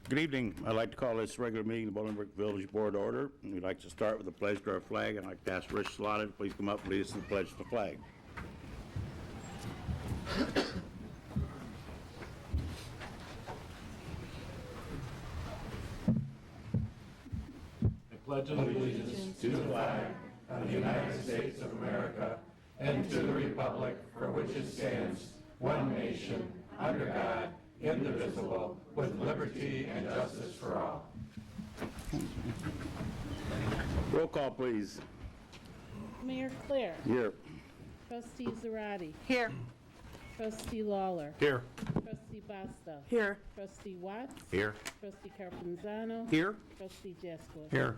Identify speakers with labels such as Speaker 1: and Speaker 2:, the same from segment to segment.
Speaker 1: Good evening. I'd like to call this regular meeting of the Bolingbrook Village Board to order. We'd like to start with the pledge to our flag. I'd like to ask Rich Slaughter to please come up and lead us in the pledge to the flag.
Speaker 2: I pledge allegiance to the flag of the United States of America and to the republic for which it stands, one nation, under God, indivisible, with liberty and justice for all.
Speaker 1: Roll call, please.
Speaker 3: Mayor Claire.
Speaker 1: Here.
Speaker 3: Trustee Zarate.
Speaker 4: Here.
Speaker 3: Trustee Lawler.
Speaker 2: Here.
Speaker 3: Trustee Basta.
Speaker 4: Here.
Speaker 3: Trustee Watts.
Speaker 2: Here.
Speaker 3: Trustee Carpenzano.
Speaker 2: Here.
Speaker 3: Trustee Jaskowitz.
Speaker 2: Here.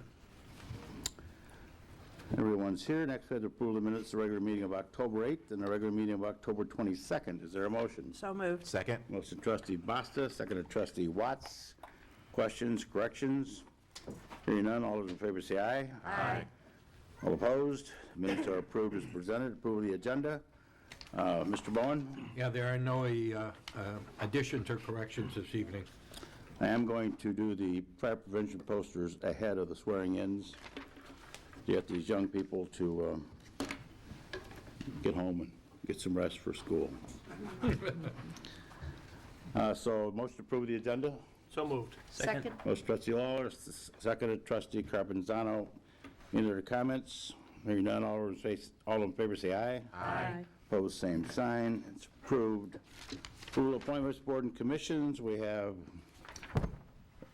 Speaker 1: Everyone's here. Next, we have to approve the minutes of the regular meeting of October 8th and the regular meeting of October 22nd. Is there a motion?
Speaker 4: So moved.
Speaker 2: Second.
Speaker 1: Motion trustee Basta, second trustee Watts. Questions, corrections? Hearing none, all those in favor say aye.
Speaker 4: Aye.
Speaker 1: All opposed? Minutes are approved as presented. Approve of the agenda. Mr. Bowen?
Speaker 5: Yeah, there are no additions or corrections this evening.
Speaker 1: I am going to do the fire prevention posters ahead of the swearing-ins to get these young people to get home and get some rest for school. So, motion to approve the agenda.
Speaker 5: So moved.
Speaker 4: Second.
Speaker 1: Motion trustee Lawler, seconded trustee Carpenzano. Any other comments? Hearing none, all in favor say aye.
Speaker 4: Aye.
Speaker 1: Opposed, same sign. It's approved. Approval of appointments, board and commissions. We have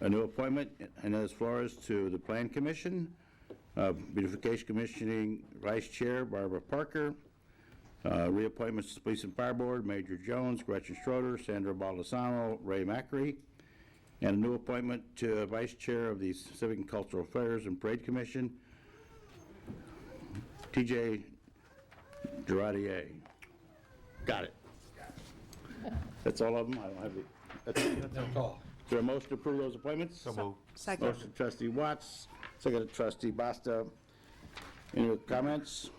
Speaker 1: a new appointment, Inez Flores, to the Plan Commission. Beautification Commissioning Vice Chair Barbara Parker. Reappointments to the Police and Fire Board, Major Jones, Gretchen Schroeder, Sandra Baldessano, Ray Macri. And a new appointment to Vice Chair of the Civic and Cultural Affairs and Parade Commission, T.J. Girardier. Got it. That's all of them? I don't have the...
Speaker 5: That's all.
Speaker 1: Is there a motion to approve those appointments?
Speaker 5: So moved.
Speaker 4: Second.
Speaker 1: Motion trustee Watts, second trustee Basta. Any other comments?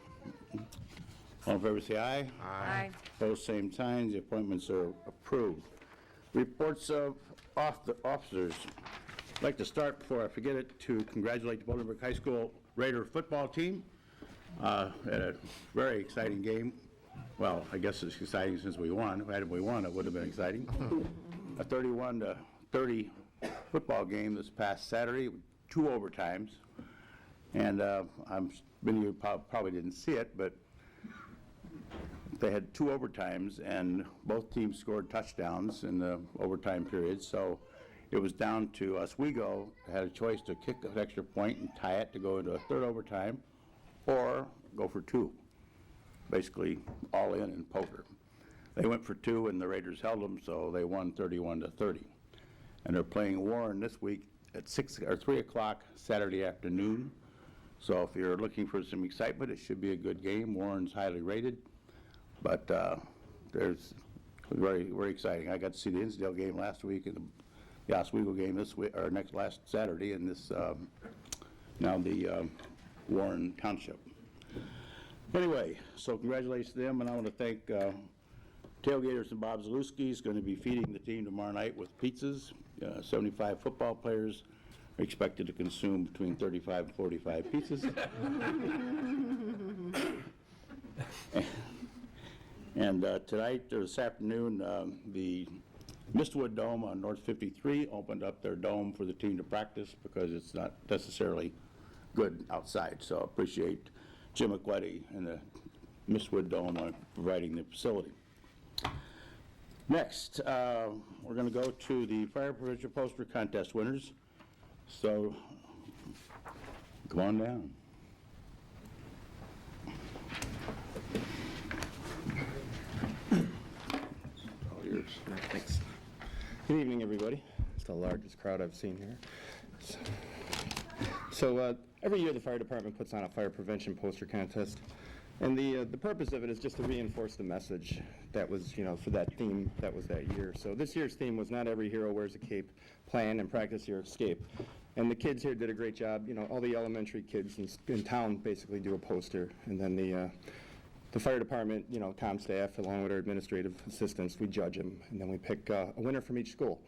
Speaker 1: All in favor say aye.
Speaker 4: Aye.
Speaker 1: Opposed, same signs. The appointments are approved. Reports of officers. I'd like to start, before I forget it, to congratulate the Bolingbrook High School Raider football team. Had a very exciting game. Well, I guess it's exciting since we won. Had we won, it would have been exciting. A 31-30 football game this past Saturday, 2 overtimes. And many of you probably didn't see it, but they had 2 overtimes, and both teams scored touchdowns in the overtime period. So it was down to Oswego had a choice to kick an extra point and tie it to go into a 3rd overtime, or go for 2, basically all in poker. They went for 2, and the Raiders held them, so they won 31-30. And they're playing Warren this week at 3 o'clock Saturday afternoon. So if you're looking for some excitement, it should be a good game. Warren's highly rated, but there's very, very exciting. I got to see the Insdale game last week and the Oswego game this week, or last Saturday, and this now the Warren Township. Anyway, so congratulations to them, and I want to thank Tailgaters and Bob Zalewski is going to be feeding the team tomorrow night with pizzas. 75 football players are expected to consume between 35 and 45 pizzas. And tonight, or this afternoon, the Mistwood Dome on North 53 opened up their dome for the team to practice because it's not necessarily good outside. So I appreciate Jim McWetty and the Mistwood Dome on providing the facility. Next, we're going to go to the Fire Prevention Poster Contest winners. So, come on down.
Speaker 6: All yours. Thanks. Good evening, everybody. It's the largest crowd I've seen here. So every year the fire department puts on a fire prevention poster contest. And the purpose of it is just to reinforce the message that was, for that theme that was that year. So this year's theme was not every hero wears a cape, plan and practice your escape. And the kids here did a great job. All the elementary kids in town basically do a poster. And then the fire department, town staff, along with our administrative assistants, we judge them. And then we pick a winner from each school.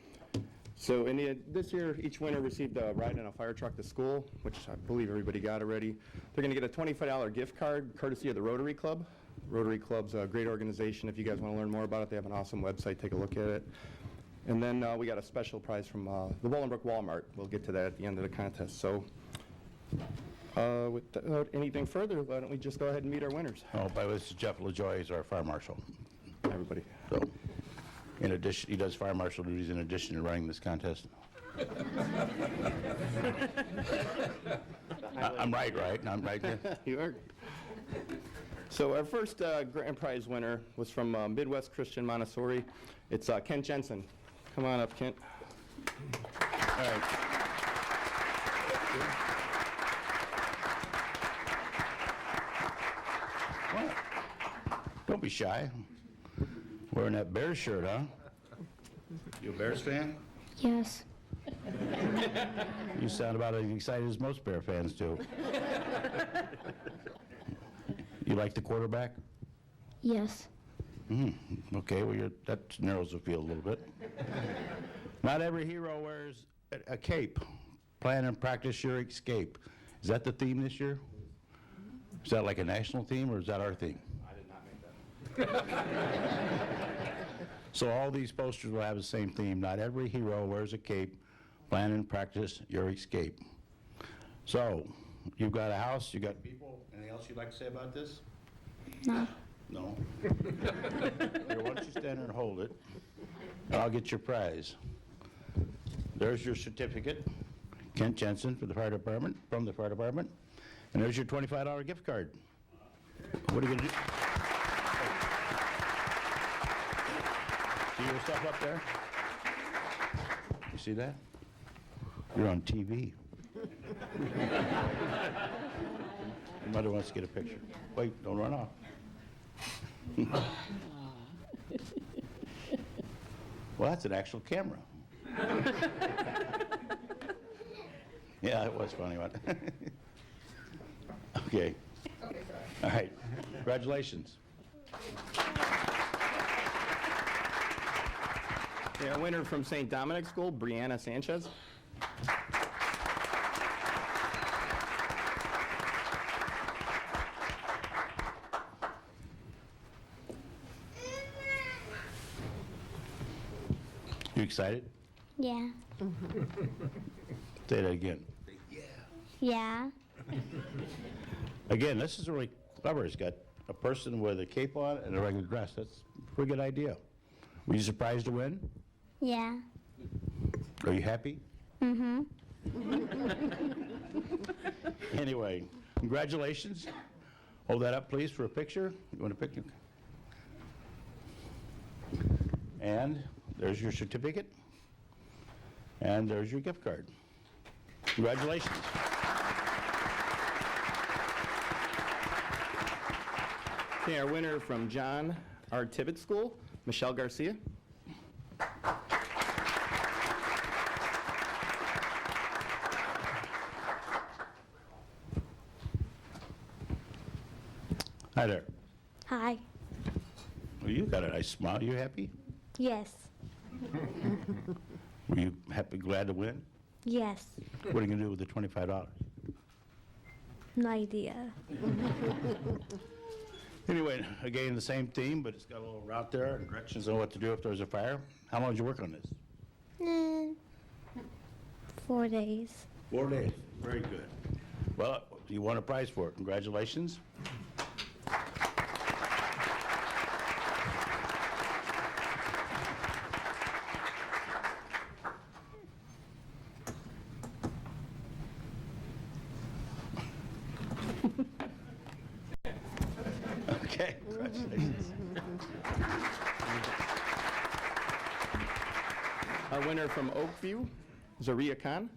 Speaker 6: So this year, each winner received a ride in a fire truck to school, which I believe everybody got already. They're going to get a $25 gift card courtesy of the Rotary Club. Rotary Club's a great organization. If you guys want to learn more about it, they have an awesome website. Take a look at it. And then we got a special prize from the Bolingbrook Walmart. We'll get to that at the end of the contest. So without anything further, why don't we just go ahead and meet our winners?
Speaker 1: Oh, by the way, this is Jeff LaJoy, he's our fire marshal.
Speaker 6: Hi, everybody.
Speaker 1: So, in addition, he does fire marshal duties in addition to running this contest. I'm right? I'm right there?
Speaker 6: You are. So our first grand prize winner was from Midwest Christian Montessori. It's Kent Jensen. Come on up, Kent.
Speaker 1: All right. What? Don't be shy. Wearing that Bears shirt, huh? You a Bears fan?
Speaker 4: Yes.
Speaker 1: You sound about as excited as most Bear fans do. You like the quarterback?
Speaker 4: Yes.
Speaker 1: Okay, well, that narrows the field a little bit. Not every hero wears a cape. Plan and practice your escape. Is that the theme this year? Is that like a national theme, or is that our theme?
Speaker 6: I did not make that.
Speaker 1: So all these posters will have the same theme. Not every hero wears a cape. Plan and practice your escape. So, you've got a house, you got people. Anything else you'd like to say about this?
Speaker 4: No.
Speaker 1: No? Here, why don't you stand there and hold it, and I'll get your prize. There's your certificate, Kent Jensen from the fire department, and there's your $25 gift card. What are you gonna do? See yourself up there? You see that? You're on TV. Your mother wants to get a picture. Wait, don't run off. Well, that's an actual camera. Yeah, it was funny, wasn't it? Okay. All right. Congratulations.
Speaker 6: Yeah, a winner from St. Dominic School, Brianna Sanchez.
Speaker 1: You excited?
Speaker 4: Yeah.
Speaker 1: Say that again.
Speaker 4: Yeah.
Speaker 1: Again, this is really clever. It's got a person with a cape on and a regular dress. That's a pretty good idea. Were you surprised to win?
Speaker 4: Yeah.
Speaker 1: Are you happy?
Speaker 4: Mm-hmm.
Speaker 1: Anyway, congratulations. Hold that up, please, for a picture. You want a picture? And there's your certificate. And there's your gift card. Congratulations.
Speaker 6: Okay, our winner from John R. Tibbet School, Michelle Garcia.
Speaker 1: Hi there.
Speaker 4: Hi.
Speaker 1: Well, you got a nice smile. You happy?
Speaker 4: Yes.
Speaker 1: Were you happy, glad to win?
Speaker 4: Yes.
Speaker 1: What are you going to do with the $25?
Speaker 4: No idea.
Speaker 1: Anyway, again, the same theme, but it's got a little route there and directions on what to do if there's a fire. How long did you work on this?
Speaker 4: 4 days.
Speaker 1: 4 days. Very good. Well, you won a prize for it. Congratulations. Okay, congratulations.
Speaker 6: Our winner from Oakview, Zaria Khan.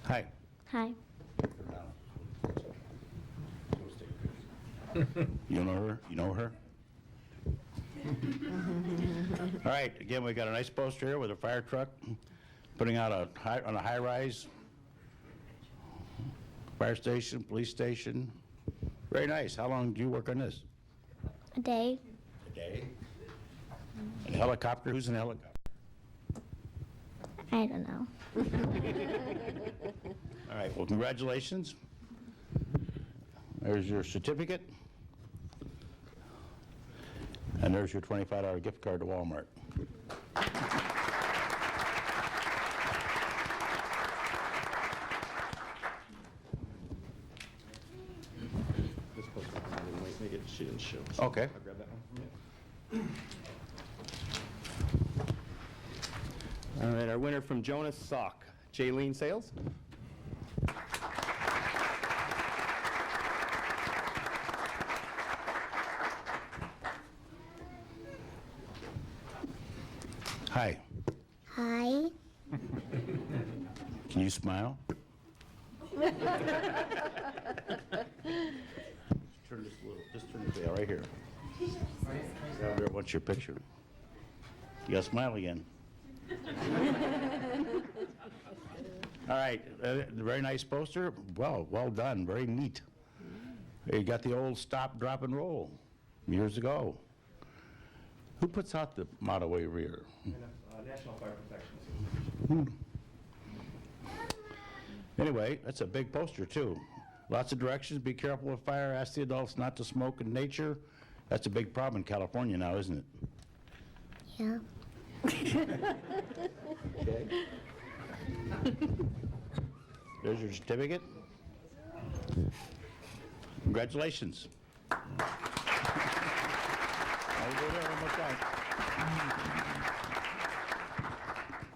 Speaker 1: Hi.
Speaker 4: Hi.
Speaker 1: You know her? You know her? All right, again, we got a nice poster here with a fire truck putting out on a high-rise fire station, police station. Very nice. How long do you work on this?
Speaker 4: A day.
Speaker 1: A day. And helicopter? Who's in a helicopter?
Speaker 4: I don't know.
Speaker 1: All right, well, congratulations. There's your certificate. And there's your $25 gift card to Walmart.
Speaker 6: This poster, make it, she didn't show.
Speaker 1: Okay.
Speaker 6: I'll grab that one from you. All right, our winner from Jonas Salk, Jaylene Sales.
Speaker 1: Hi.
Speaker 4: Hi.
Speaker 1: Can you smile? Turn this a little, just turn it, yeah, right here. Down there, what's your picture? You gotta smile again. All right, very nice poster. Well done, very neat. You got the old stop, drop, and roll years ago. Who puts out the motto over here?
Speaker 6: National Fire Protection.
Speaker 1: Anyway, that's a big poster, too. Lots of directions. Be careful with fire. Ask the adults not to smoke in nature. That's a big problem in California now, isn't it?
Speaker 4: Yeah.
Speaker 1: Okay. There's your certificate. Congratulations. I'll go there one more time.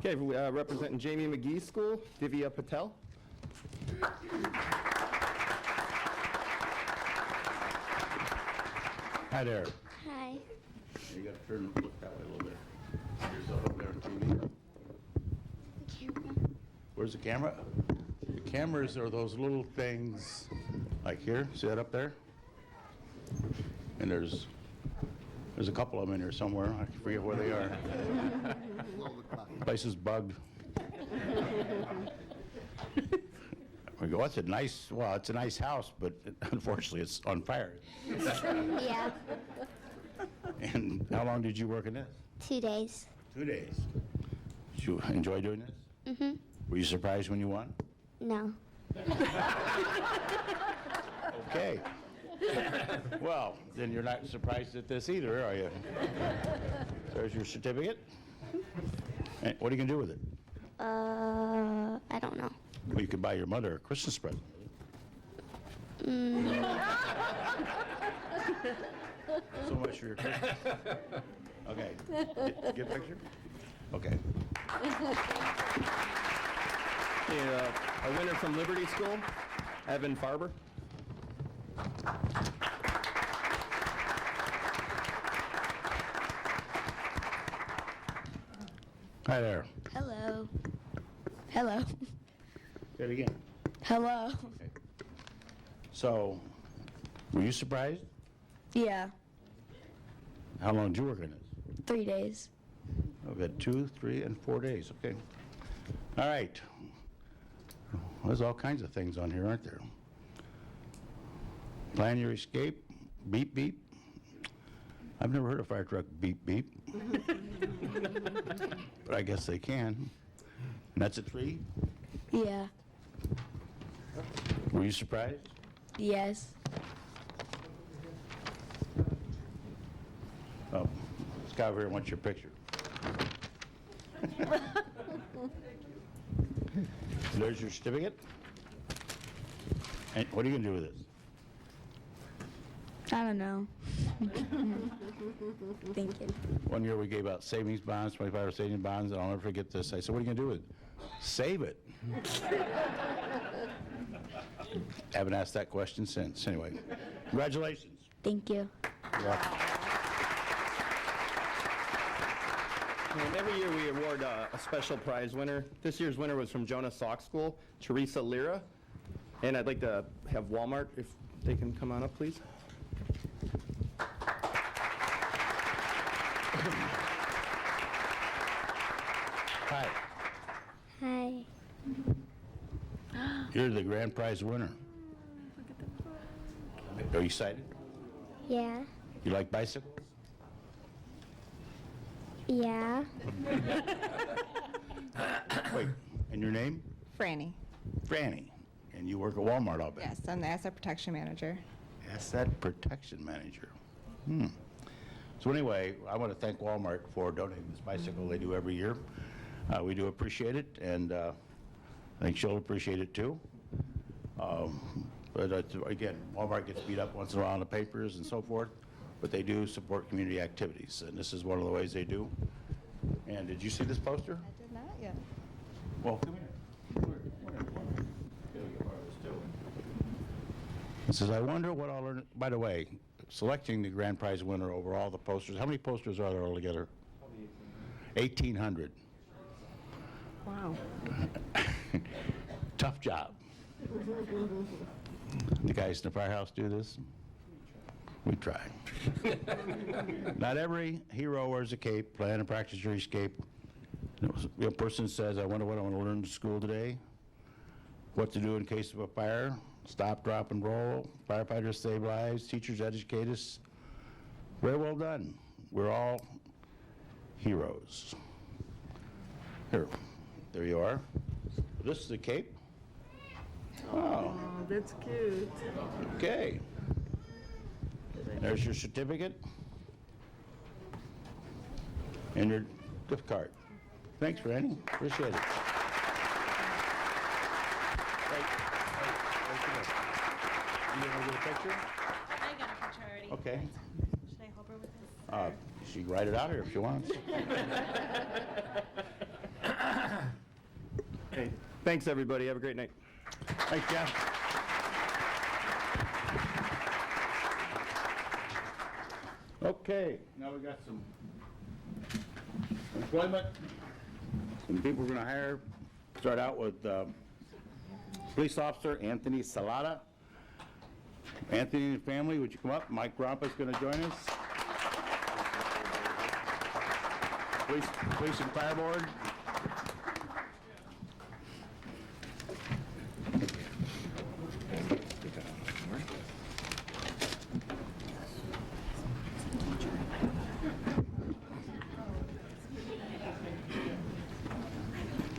Speaker 6: Okay, representing Jamie McGee's school, Divya Patel.
Speaker 1: Hi there.
Speaker 4: Hi.
Speaker 1: You got to turn, look that way a little bit. Yourself up there on TV. Where's the camera? The cameras are those little things, like here, see that up there? And there's a couple of them in here somewhere, I forget where they are. Place is bugged. We go, it's a nice, well, it's a nice house, but unfortunately it's on fire.
Speaker 4: Yeah.
Speaker 1: And how long did you work in this?
Speaker 4: 2 days.
Speaker 1: 2 days. Did you enjoy doing this?
Speaker 4: Mhm.
Speaker 1: Were you surprised when you won?
Speaker 4: No.
Speaker 1: Okay. Well, then you're not surprised at this either, are you? There's your certificate. And what are you going to do with it?
Speaker 4: I don't know.
Speaker 1: Well, you could buy your mother a Christmas present. So much for your Christmas. Okay. Get a picture? Okay.
Speaker 6: Okay, our winner from Liberty School, Evan Farber.
Speaker 1: Hi there.
Speaker 7: Hello. Hello.
Speaker 1: Say it again.
Speaker 7: Hello.
Speaker 1: So, were you surprised?
Speaker 7: Yeah,
Speaker 1: How long did you work in this?
Speaker 7: 3 days.
Speaker 1: I've had 2, 3, and 4 days, okay. All right. There's all kinds of things on here, aren't there? Plan your escape, beep, beep. I've never heard a fire truck beep, beep. But I guess they can. And that's a 3?
Speaker 7: Yeah.
Speaker 1: Were you surprised?
Speaker 7: Yes.
Speaker 1: Oh, this guy over here wants your picture. There's your certificate. And what are you going to do with this?
Speaker 7: I don't know. Thinking.
Speaker 1: One year we gave out savings bonds, 25 savings bonds, and I'll never forget this. I said, what are you going to do with it? Save it. Haven't asked that question since. Anyway, congratulations.
Speaker 7: Thank you.
Speaker 1: You're welcome.
Speaker 6: And every year we award a special prize winner. This year's winner was from Jonas Salk School, Teresa Lira. And I'd like to have Walmart, if they can come on up, please.
Speaker 1: Hi.
Speaker 4: Hi.
Speaker 1: You're the grand prize winner. Are you excited?
Speaker 4: Yeah.
Speaker 1: You like bicycles?
Speaker 4: Yeah.
Speaker 1: Wait, and your name?
Speaker 8: Franny.
Speaker 1: Franny. And you work at Walmart, I'll bet.
Speaker 8: Yes, I'm the asset protection manager.
Speaker 1: Asset Protection Manager. So anyway, I want to thank Walmart for donating this bicycle they do every year. We do appreciate it, and I think she'll appreciate it too. But again, Walmart gets beat up once in a while in the papers and so forth, but they do support community activities, and this is one of the ways they do. And did you see this poster?
Speaker 8: I did not yet.
Speaker 1: Well, come here. It says, I wonder what I'll learn. By the way, selecting the grand prize winner over all the posters, how many posters are there altogether? 1,800.
Speaker 8: Wow.
Speaker 1: Tough job. The guys in the firehouse do this? We try. Not every hero wears a cape. Plan and practice your escape. A person says, I wonder what I want to learn in school today. What to do in case of a fire. Stop, drop, and roll. Firefighters save lives. Teachers educate us. Very well done. We're all heroes. Here, there you are. This is the cape. Oh,
Speaker 9: That's cute.
Speaker 1: okay. There's your certificate and your gift card. Thanks, Randy. Appreciate it. You gonna get a picture?
Speaker 10: I got a picture already.
Speaker 1: Okay.
Speaker 10: Should I help her with this?
Speaker 1: She can write it out here if she wants.
Speaker 6: Okay, thanks, everybody. Have a great night.
Speaker 1: Thanks, Jeff. Okay, now we got some employment. Some people we're gonna hire. Start out with police officer Anthony Salata. Anthony and family, would you come up? Mike Rompa's gonna join us. Police and Fire Board.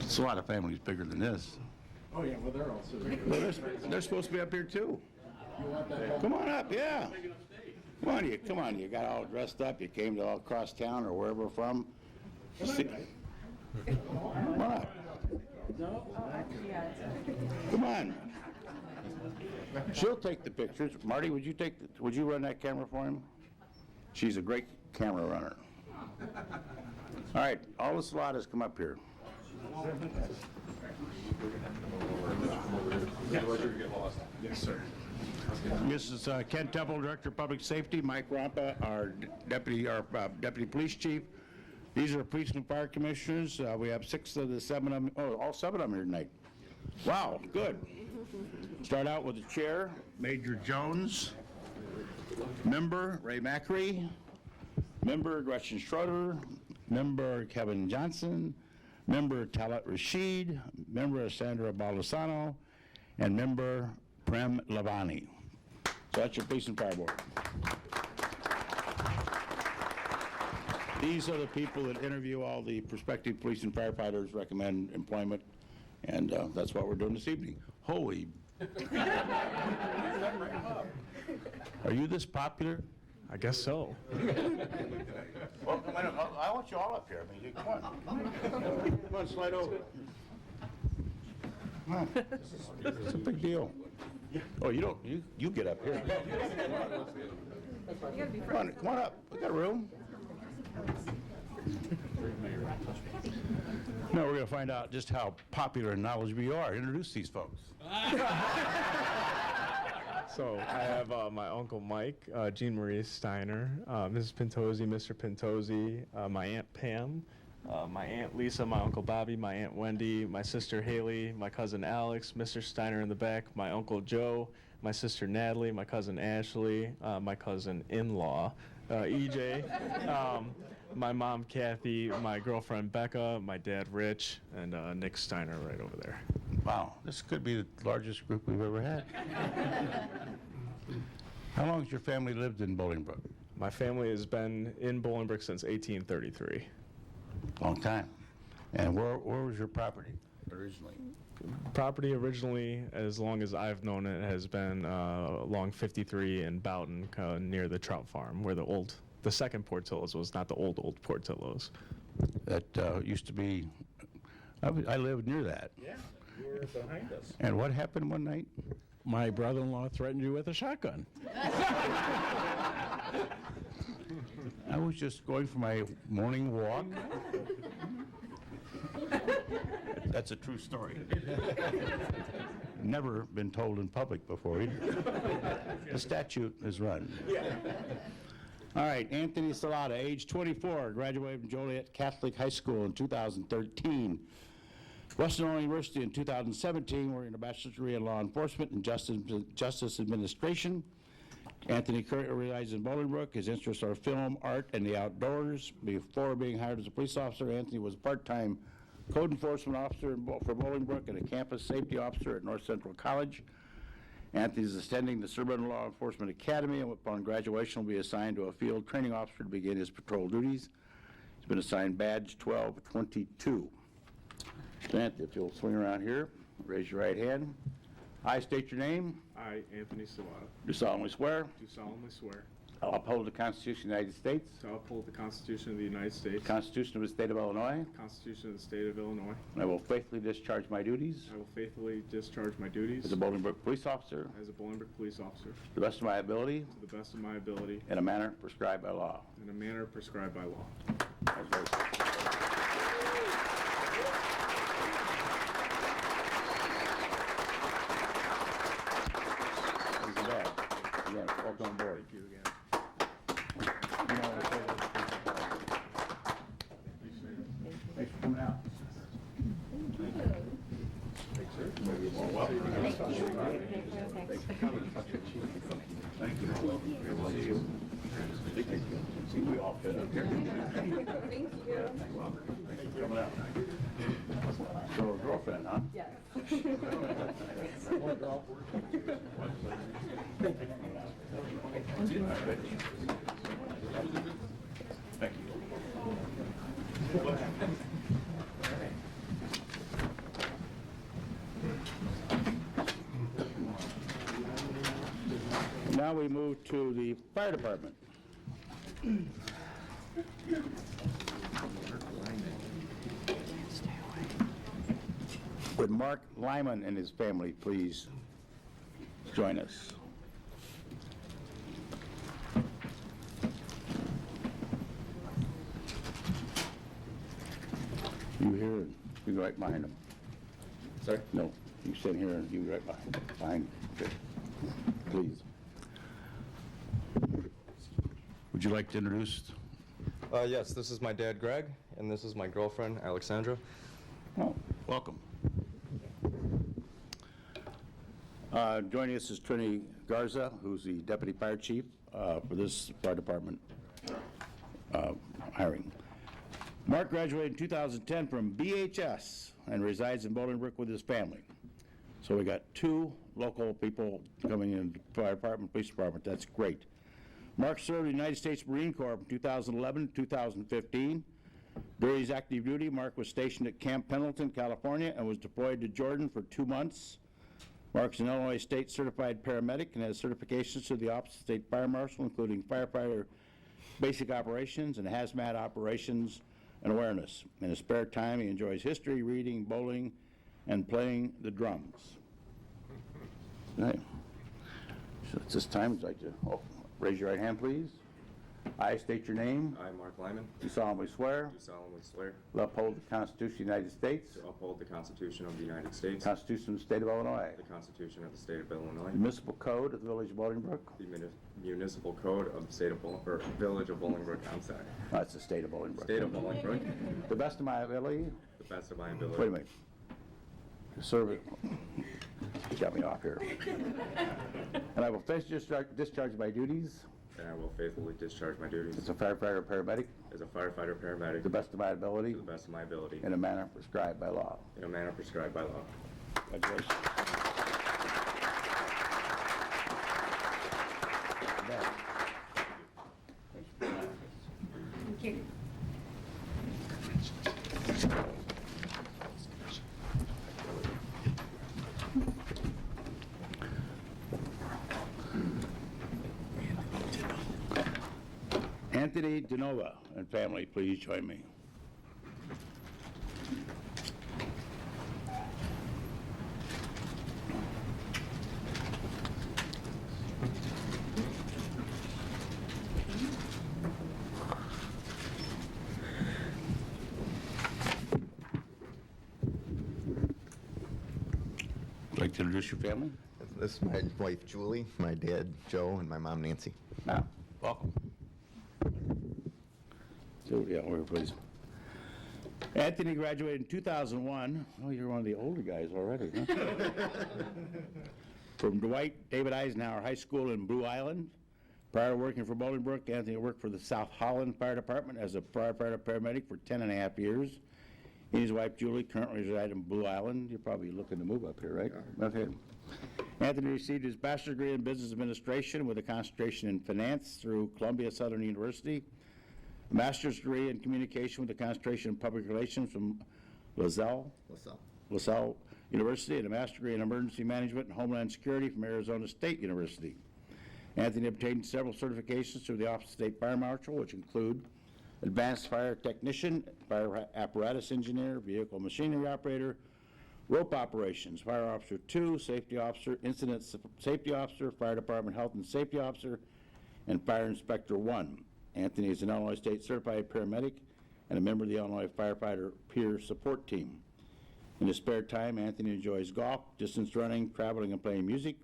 Speaker 1: It's a lot of families bigger than this.
Speaker 2: Oh, yeah, well, they're also.
Speaker 1: Well, they're supposed to be up here too. Come on up, yeah. Come on, you got all dressed up, you came to all across town or wherever from. Come on up. Come on. She'll take the pictures. Marty, would you run that camera for him? She's a great camera runner. All right, all the Salatas come up here.
Speaker 2: Yes, sir.
Speaker 1: This is Ken Temple, Director of Public Safety, Mike Rompa, our Deputy Police Chief. These are police and fire commissioners. We have 6 of the 7 of them, all 7 of them here tonight. Wow, good. Start out with the chair, Major Jones. Member, Ray Macri. Member, Gretchen Schroeder. Member, Kevin Johnson. Member, Talat Rashid. Member, Sandra Baldessano. And member, Prem Lavani. So that's your police and fire board. These are the people that interview all the prospective police and firefighters, recommend employment, and that's what we're doing this evening. Holy. Are you this popular?
Speaker 11: I guess so.
Speaker 1: Well, I want you all up here. I mean, come on. Come on, slide over. Come on. It's a big deal. Oh, you get up here. Come on up. We got room. Now we're going to find out just how popular and knowledgeable you are. Introduce these folks.
Speaker 11: So I have my Uncle Mike, Jean Marie Steiner, Mrs. Pentozzi, Mr. Pentozzi, my Aunt Pam, my Aunt Lisa, my Uncle Bobby, my Aunt Wendy, my sister Haley, my cousin Alex, Mr. Steiner in the back, my Uncle Joe, my sister Natalie, my cousin Ashley, my cousin-in-law, EJ, my mom Kathy, my girlfriend Becca, my dad Rich, and Nick Steiner right over there.
Speaker 1: Wow, this could be the largest group we've ever had. How long has your family lived in Bolingbrook?
Speaker 11: My family has been in Bolingbrook since 1833.
Speaker 1: Long time. And where was your property originally?
Speaker 11: Property originally, as long as I've known it, has been along 53 in Boughton, near the trout farm, where the second Portillo's was, not the old Portillo's.
Speaker 1: That used to be, I lived near that.
Speaker 5: Yeah, you were behind us.
Speaker 1: And what happened one night?
Speaker 5: My brother-in-law threatened you with a shotgun.
Speaker 1: I was just going for my morning walk. That's a true story. Never been told in public before either. The statute is run. All right, Anthony Salata, age 24, graduated from Joliet Catholic High School in 2013. Western Illinois University in 2017, earning a bachelor's degree in law enforcement and justice administration. Anthony currently resides in Bolingbrook. His interests are film, art, and the outdoors. Before being hired as a police officer, Anthony was a part-time code enforcement officer for Bolingbrook and a campus safety officer at North Central College. Anthony is attending the Suburban Law Enforcement Academy, and upon graduation will be assigned to a field training officer to begin his patrol duties. He's been assigned badge 1222. So Anthony, if you'll swing around here, raise your right hand. I state your name.
Speaker 11: I, Anthony Salata,
Speaker 1: Do solemnly swear.
Speaker 11: do solemnly swear
Speaker 1: I'll uphold the Constitution of the United States,
Speaker 11: to uphold the Constitution of the United States,
Speaker 1: the Constitution of the State of Illinois,
Speaker 11: the Constitution of the State of Illinois.
Speaker 1: and I will faithfully discharge my duties
Speaker 11: I will faithfully discharge my duties
Speaker 1: as a Bolingbrook police officer
Speaker 11: as a Bolingbrook police officer
Speaker 1: to the best of my ability
Speaker 11: to the best of my ability
Speaker 1: in a manner prescribed by law.
Speaker 11: in a manner prescribed by law.
Speaker 1: Congratulations. Here's your badge. Again, welcome aboard.
Speaker 11: Thank you again.
Speaker 1: Thanks for coming out. Thank you. We'll see you. See, we all fit up here. Thank you. Coming out. So, girlfriend, huh? Yes. Thank you. Now we move to the fire department. Would Mark Lyman and his family please join us? You here, you go right behind him.
Speaker 6: Sorry?
Speaker 1: No, you sit here and you right behind. Okay. Please. Would you like to introduce?
Speaker 6: Yes, this is my dad, Greg, and this is my girlfriend, Alexandra.
Speaker 1: Oh, welcome. Joining us is Trini Garza, who's the deputy fire chief for this fire department hiring. Mark graduated in 2010 from BHS and resides in Bolingbrook with his family. So we got two local people coming in the fire department, police department. That's great. Mark served in the United States Marine Corps from 2011 to 2015. During his active duty, Mark was stationed at Camp Pendleton, California, and was deployed to Jordan for 2 months. Mark's an Illinois State Certified Paramedic and has certifications to the Office of State Fire Marshal, including firefighter basic operations and hazmat operations and awareness. In his spare time, he enjoys history, reading, bowling, and playing the drums. Right. So at this time, I'd like to raise your right hand, please. I state your name.
Speaker 6: I, Mark Lyman,
Speaker 1: Do solemnly swear
Speaker 6: do solemnly swear
Speaker 1: to uphold the Constitution of the United States,
Speaker 6: to uphold the Constitution of the United States,
Speaker 1: the Constitution of the State of Illinois,
Speaker 6: the Constitution of the State of Illinois,
Speaker 1: the municipal code of the Village of Bolingbrook.
Speaker 6: the municipal code of the State of Village of Bolingbrook, I'm sorry,
Speaker 1: That's the State of Bolingbrook.
Speaker 6: State of Bolingbrook,
Speaker 1: To the best of my ability.
Speaker 6: the best of my ability.
Speaker 1: Wait a minute. Serve it. You got me off here. And I will faithfully discharge my duties
Speaker 6: And I will faithfully discharge my duties
Speaker 1: as a firefighter or paramedic
Speaker 6: as a firefighter paramedic
Speaker 1: to the best of my ability
Speaker 6: to the best of my ability
Speaker 1: in a manner prescribed by law.
Speaker 6: in a manner prescribed by law.
Speaker 1: Congratulations. ahead. Anthony DeNova and family, please join me. Would you like to introduce your family?
Speaker 9: This is my wife Julie, my dad Joe, and my mom Nancy.
Speaker 1: Now, welcome. So, yeah, we're pleased. Anthony graduated in 2001. Oh, you're one of the older guys already, huh? From Dwight David Eisenhower High School in Blue Island. Prior to working for Bolingbrook, Anthony worked for the South Holland Fire Department as a firefighter paramedic for 10 and a half years. He and his wife Julie currently reside in Blue Island. You're probably looking to move up here, right? Okay. Anthony received his bachelor's degree in business administration with a concentration in finance through Columbia Southern University, a master's degree in communication with a concentration in public relations from LaSalle University, and a master's degree in emergency management and homeland security from Arizona State University. Anthony obtained several certifications through the Office of State Fire Marshal, which include Advanced Fire Technician, Fire Apparatus Engineer, Vehicle Machinery Operator, Rope Operations, Fire Officer 2, Safety Officer, Incident Safety Officer, Fire Department Health and Safety Officer, and Fire Inspector 1. Anthony is an Illinois State Certified Paramedic and a member of the Illinois Firefighter Peer Support Team. In his spare time, Anthony enjoys golf, distance running, traveling, and playing music,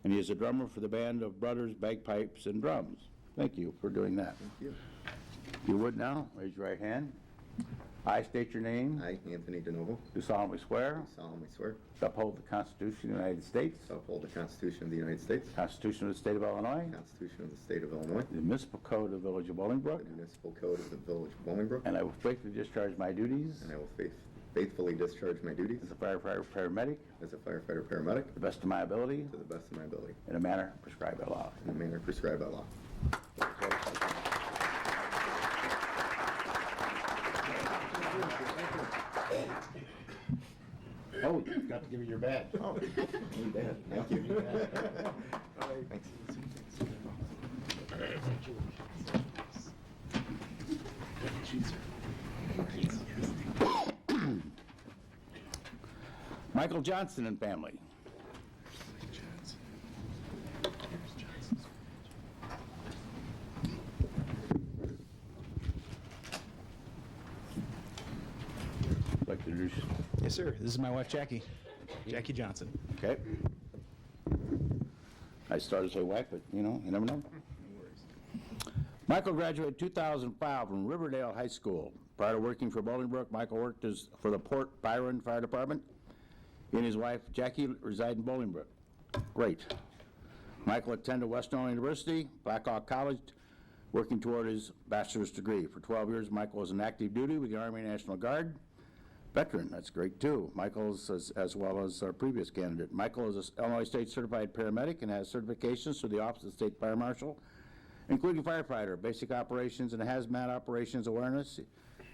Speaker 1: and he is a drummer for the band of Brothers, Bagpipes, and Drums. Thank you for doing that.
Speaker 9: Thank you.
Speaker 1: If you would now, raise your right hand. I state your name.
Speaker 9: I, Anthony DeNovo,
Speaker 1: Do solemnly swear
Speaker 9: solemnly swear
Speaker 1: to uphold the Constitution of the United States,
Speaker 9: to uphold the Constitution of the United States,
Speaker 1: the Constitution of the State of Illinois,
Speaker 9: the Constitution of the State of Illinois,
Speaker 1: the municipal code of the Village of Bolingbrook,
Speaker 9: the municipal code of the Village of Bolingbrook,
Speaker 1: and I will faithfully discharge my duties
Speaker 9: and I will faithfully discharge my duties
Speaker 1: as a firefighter paramedic
Speaker 9: as a firefighter paramedic
Speaker 1: to the best of my ability
Speaker 9: to the best of my ability,
Speaker 1: in a manner prescribed by law.
Speaker 9: in the manner prescribed by law.
Speaker 1: Oh, you got to give me your badge.
Speaker 9: Oh, thank you. Thanks.
Speaker 1: Michael Johnson and family. Like to introduce.
Speaker 12: Yes, sir. This is my wife, Jackie. Jackie Johnson.
Speaker 1: Okay. I started to say wife, but you know, you never know. Michael graduated 2005 from Riverdale High School. Prior to working for Bolingbrook, Michael worked for the Port Byron Fire Department. He and his wife, Jackie, reside in Bolingbrook. Great. Michael attended West Illinois University, Blackhawk College, working toward his bachelor's degree. For 12 years, Michael was in active duty with the Army National Guard. Veteran, that's great too. Michael's as well as our previous candidate. Michael is an Illinois State Certified Paramedic and has certifications through the Office of State Fire Marshal, including firefighter, basic operations, and hazmat operations awareness.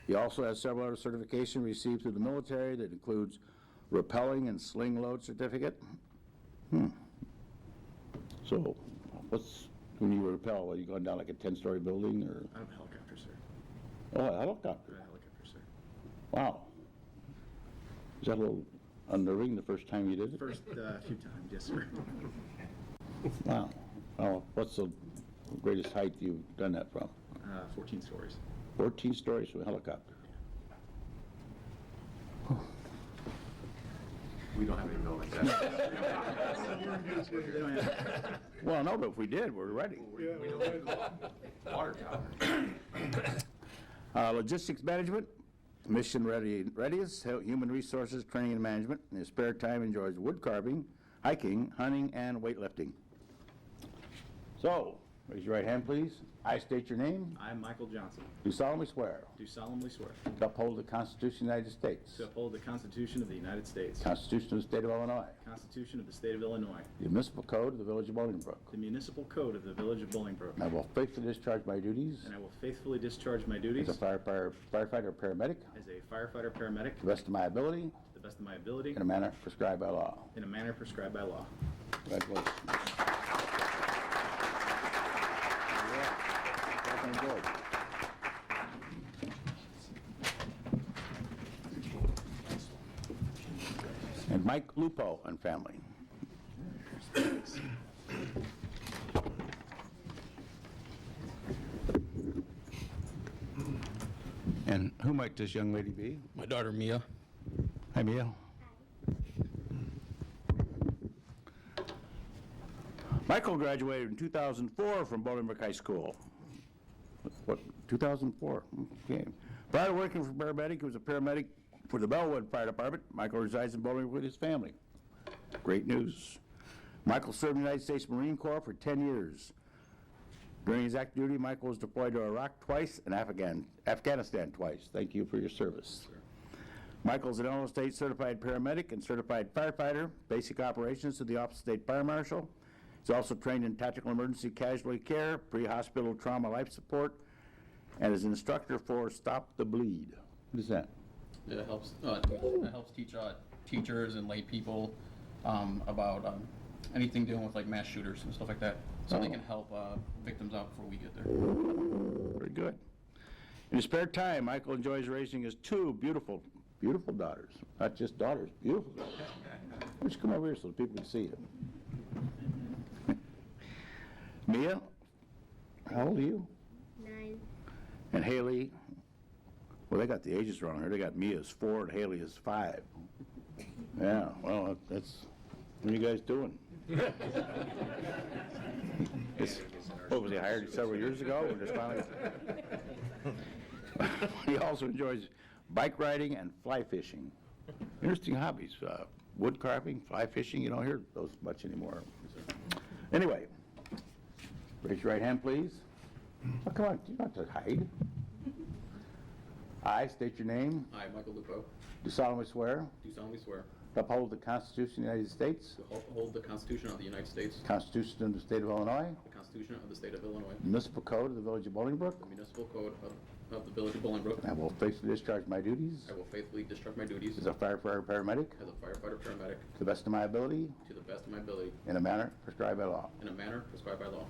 Speaker 1: He also has several other certifications received through the military that includes rappelling and sling load certificate. So, when you rappel, are you going down like a 10-story building or?
Speaker 12: I'm a helicopter, sir.
Speaker 1: Oh, a helicopter.
Speaker 12: I'm a helicopter, sir.
Speaker 1: Wow. Is that a little unnerving the first time you did it?
Speaker 12: First few times, yes, sir.
Speaker 1: Wow. Oh, what's the greatest height you've done that from?
Speaker 12: 14 stories.
Speaker 1: 14 stories from a helicopter.
Speaker 12: We don't have any buildings.
Speaker 1: Well, no, but if we did, we're ready.
Speaker 12: Water tower.
Speaker 1: Logistics management, mission readiness, human resources, training and management. In his spare time, enjoys wood carving, hiking, hunting, and weightlifting. So, Raise your right hand, please. I state your name.
Speaker 12: I, Michael Johnson,
Speaker 1: Do solemnly swear
Speaker 12: do solemnly swear
Speaker 1: to uphold the Constitution of the United States,
Speaker 12: to uphold the Constitution of the United States,
Speaker 1: Constitution of the State of Illinois,
Speaker 12: Constitution of the State of Illinois,
Speaker 1: the municipal code of the Village of Bolingbrook.
Speaker 12: the municipal code of the Village of Bolingbrook,
Speaker 1: And I will faithfully discharge my duties
Speaker 12: and I will faithfully discharge my duties
Speaker 1: as a firefighter or paramedic
Speaker 12: as a firefighter paramedic
Speaker 1: to the best of my ability
Speaker 12: to the best of my ability
Speaker 1: in a manner prescribed by law.
Speaker 12: in a manner prescribed by law.
Speaker 1: Congratulations. Welcome aboard. And Mike Lupo and family. And who might this young lady be?
Speaker 5: My daughter Mia.
Speaker 1: Hi, Mia. Michael graduated in 2004 from Bolingbrook High School. What, 2004? Okay. Prior to working for paramedic, he was a paramedic for the Bellwood Fire Department. Michael resides in Bolingbrook with his family. Great news. Michael served in the United States Marine Corps for 10 years. During his active duty, Michael was deployed to Iraq twice and Afghanistan twice. Thank you for your service. Michael is an Illinois State certified paramedic and certified firefighter, basic operations to the Office of State Fire Marshal. He's also trained in tactical emergency casualty care, pre-hospital trauma life support, and is an instructor for Stop the Bleed. What is that?
Speaker 13: It helps teach teachers and lay people about anything dealing with like mass shooters and stuff like that, so they can help victims out before we get there.
Speaker 1: Very good. In his spare time, Michael enjoys raising his two beautiful daughters. Not just daughters, beautiful daughters. Why don't you come over here so people can see you? Mia, how old are you?
Speaker 4: 9.
Speaker 1: And Haley, well, they got the ages wrong here. They got Mia as 4 and Haley as 5. Yeah, well, that's, what are you guys doing? What was he hired several years ago? Or just finally? He also enjoys bike riding and fly fishing. Interesting hobbies. Wood carving, fly fishing, you don't hear those much anymore. Anyway, raise your right hand, please. Oh, come on, you don't have to hide. I state your name.
Speaker 13: I, Michael Lupo,
Speaker 1: Do solemnly swear
Speaker 13: do solemnly swear
Speaker 1: to uphold the Constitution of the United States,
Speaker 13: to uphold the Constitution of the United States,
Speaker 1: Constitution of the State of Illinois,
Speaker 13: the Constitution of the State of Illinois,
Speaker 1: municipal code of the Village of Bolingbrook.
Speaker 13: the municipal code of the Village of Bolingbrook.
Speaker 1: I will faithfully discharge my duties
Speaker 13: I will faithfully discharge my duties
Speaker 1: as a firefighter paramedic
Speaker 13: as a firefighter paramedic
Speaker 1: to the best of my ability
Speaker 13: to the best of my ability
Speaker 1: in a manner prescribed by law.
Speaker 13: in a manner prescribed by law.